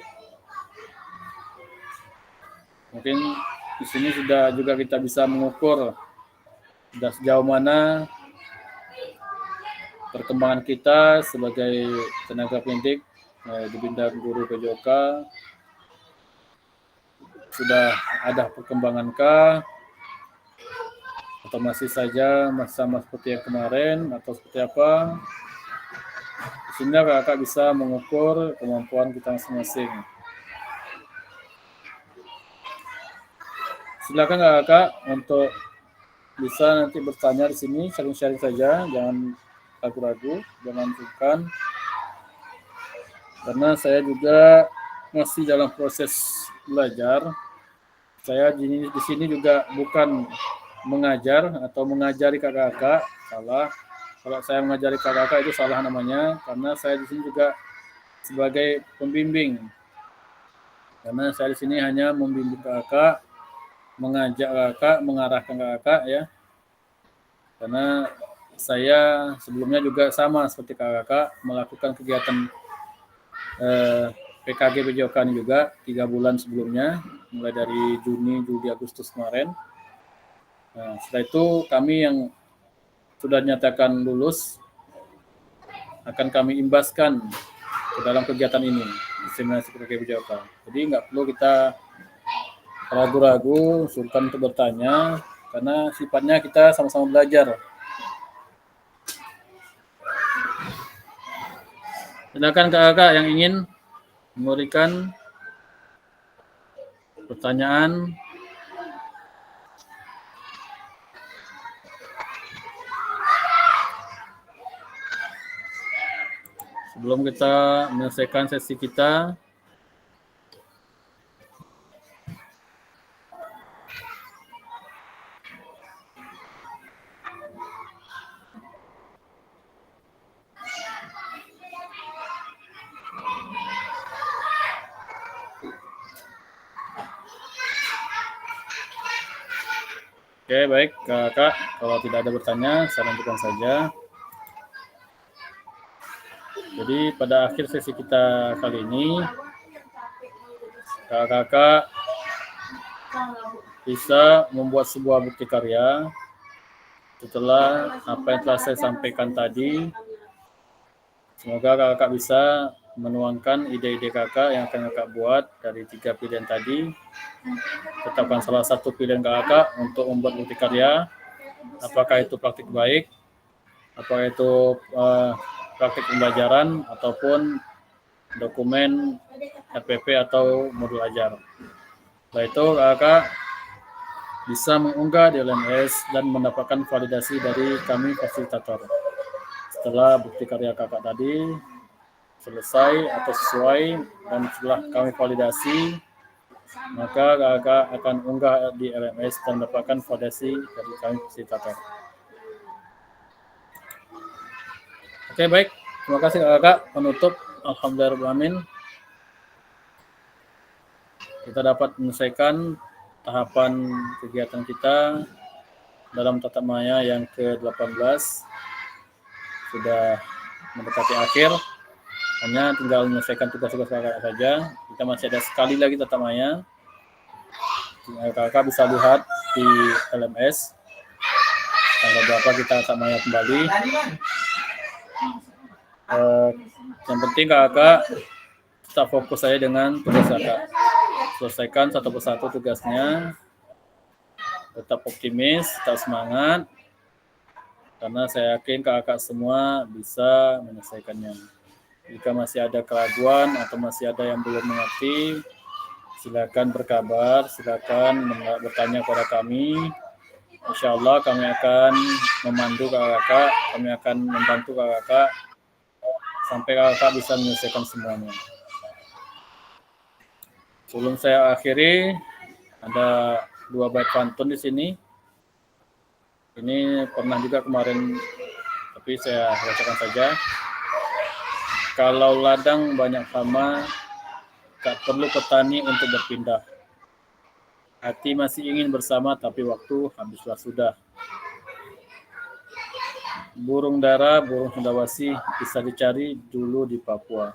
Mungkin di sini sudah juga kita bisa mengukur sudah sejauh mana perkembangan kita sebagai tenaga pendidik di bidang guru PJOK. Sudah ada perkembangankah atau masih saja sama seperti yang kemarin atau seperti apa? Di sini kakak bisa mengukur kemampuan kita masing-masing. Silakan kakak untuk bisa nanti bertanya di sini, sharing-sharing saja, jangan ragu-ragu, jangan sungkan. Karena saya juga masih dalam proses belajar. Saya di sini juga bukan mengajar atau mengajari kakak-kakak, salah. Kalau saya mengajari kakak-kakak itu salah namanya, karena saya di sini juga sebagai pembimbing. Karena saya di sini hanya membimbing kakak, mengajak kakak, mengarahkan kakak ya. Karena saya sebelumnya juga sama seperti kakak melakukan kegiatan PKG PJOK ini juga 3 bulan sebelumnya, mulai dari Juni, Juli, Agustus kemarin. Nah, setelah itu kami yang sudah dinyatakan lulus akan kami imbaskan ke dalam kegiatan ini, diseminasi PKG PJOK. Jadi nggak perlu kita ragu-ragu, sungkan untuk bertanya, karena sifatnya kita sama-sama belajar. Silakan kakak yang ingin memberikan pertanyaan. Sebelum kita menyelesaikan sesi kita, oke, baik, kakak. Kalau tidak ada bertanya, saya lanjutkan saja. Jadi pada akhir sesi kita kali ini, kakak bisa membuat sebuah bukti karya setelah apa yang telah saya sampaikan tadi. Semoga kakak bisa menuangkan ide-ide kakak yang akan kakak buat dari 3 pilihan tadi. Tetapkan salah satu pilihan kakak untuk membuat bukti karya. Apakah itu praktik baik, apakah itu praktik pembelajaran, ataupun dokumen RPP atau modul ajar. Setelah itu kakak bisa mengunggah di LMS dan mendapatkan validasi dari kami fasilitator. Setelah bukti karya kakak tadi selesai atau sesuai dan setelah kami validasi, maka kakak akan unggah di LMS dan mendapatkan validasi dari kami fasilitator. Oke, baik. Terima kasih kakak. Penutup. Alhamdulillahirrahmanirrahim. Kita dapat menyelesaikan tahapan kegiatan kita dalam tatap maya yang ke-18. Sudah mendekati akhir. Hanya tinggal menyelesaikan tugas-tugas kakak saja. Kita masih ada sekali lagi tatap maya. Kakak bisa lihat di LMS tanggal berapa kita tatap maya kembali. Yang penting kakak tetap fokus saya dengan tugas kakak. Selesaikan satu persatu tugasnya. Tetap optimis, tetap semangat. Karena saya yakin kakak semua bisa menyelesaikannya. Jika masih ada keraguan atau masih ada yang belum mengerti, silakan berkabar, silakan bertanya kepada kami. Insya Allah kami akan memandu kakak, kami akan membantu kakak sampai kakak bisa menyelesaikan semuanya. Sebelum saya akhiri, ada 2 bait pantun di sini. Ini pernah juga kemarin, tapi saya bacakan saja. Kalau ladang banyak hama, tak perlu petani untuk berpindah. Hati masih ingin bersama, tapi waktu habislah sudah. Burung dara, burung hendawasi bisa dicari dulu di Papua.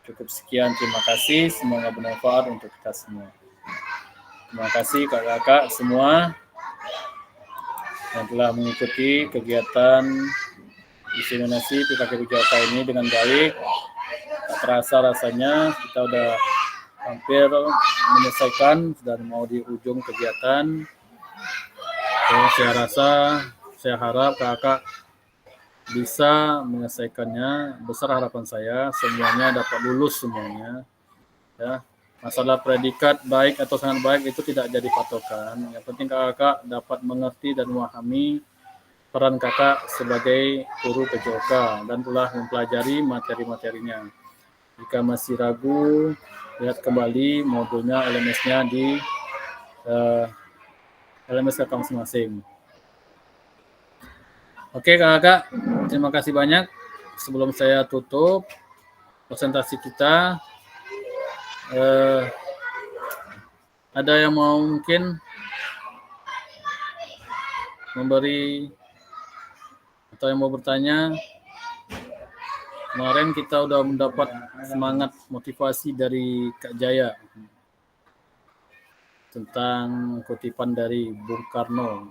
Cukup sekian, terima kasih. Semoga bermanfaat untuk kita semua. Terima kasih kakak-kakak semua yang telah mengikuti kegiatan diseminasi PKK Jakarta ini dengan baik. Tak terasa rasanya kita udah hampir menyelesaikan dan mau di ujung kegiatan. Saya harap kakak bisa menyelesaikannya. Besar harapan saya semuanya dapat lulus semuanya. Ya, masalah predikat baik atau sangat baik itu tidak jadi patokan. Yang penting kakak dapat mengerti dan memahami peran kakak sebagai guru PJOK dan telah mempelajari materi-materinya. Jika masih ragu, lihat kembali modulnya LMS-nya di LMS kakak masing-masing. Oke kakak, terima kasih banyak. Sebelum saya tutup presentasi kita, ada yang mau mungkin memberi atau yang mau bertanya? Kemarin kita udah mendapat semangat motivasi dari Kak Jaya tentang kutipan dari Bung Karno.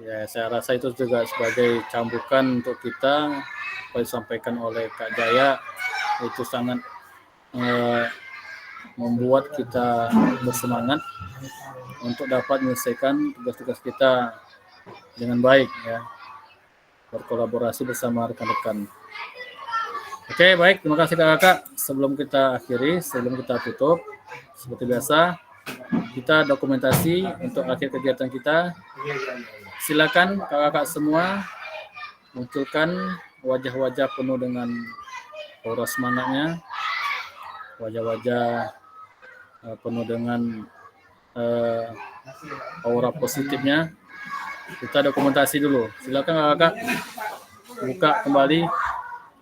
Ya, saya rasa itu juga sebagai cambukan untuk kita, apa yang disampaikan oleh Kak Jaya itu sangat membuat kita bersemangat untuk dapat menyelesaikan tugas-tugas kita dengan baik, ya, berkolaborasi bersama rekan-rekan. Oke, baik. Terima kasih kakak. Sebelum kita akhiri, sebelum kita tutup, seperti biasa, kita dokumentasi untuk akhir kegiatan kita. Silakan kakak-kakak semua munculkan wajah-wajah penuh dengan aura semangatnya, wajah-wajah penuh dengan aura positifnya. Kita dokumentasi dulu. Silakan kakak-kakak buka kembali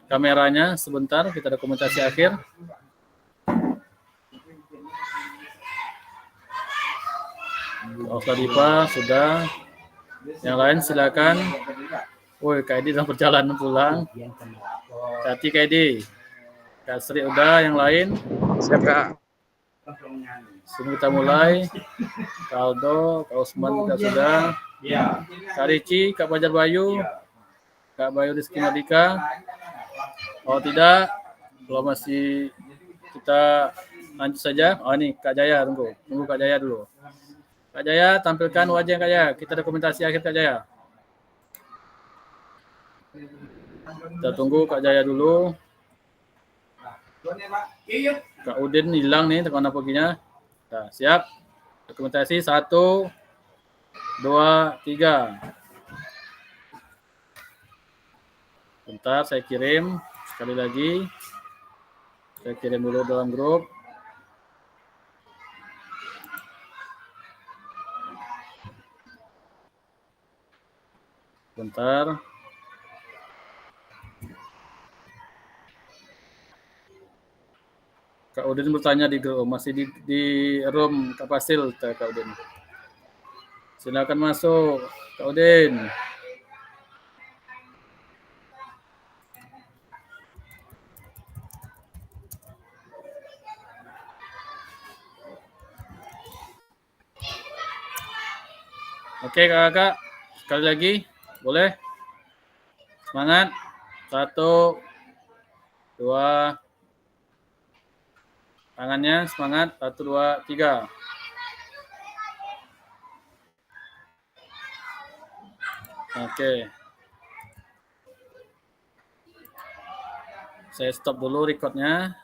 kameranya sebentar, kita dokumentasi akhir. Dipa sudah. Yang lain silakan. Woi, Kak Edi dalam perjalanan pulang. Hati Kak Edi. Kak Sri udah, yang lain? Siap, Kak. Sebelum kita mulai, Kak Aldo, Kak Usman juga sudah. Kak Rici, Kak Fajar Bayu, Kak Bayu Rizky Madika. Oh tidak, kalau masih kita lanjut saja. Oh ini Kak Jaya, tunggu Kak Jaya dulu. Kak Jaya, tampilkan wajah Kak Jaya. Kita dokumentasi akhir Kak Jaya. Kita tunggu Kak Jaya dulu. Kak Udin hilang nih, kemana perginya? Nah, siap. Dokumentasi 1, 2, 3. Bentar, saya kirim sekali lagi. Saya kirim dulu dalam grup. Bentar. Kak Udin bertanya di grup, masih di room Kak Fasil, Kak Udin. Silakan masuk, Kak Udin. Oke kakak, sekali lagi, boleh? Semangat. 1, 2, tangannya semangat. 1, 2, 3. Oke. Saya stop dulu recordnya.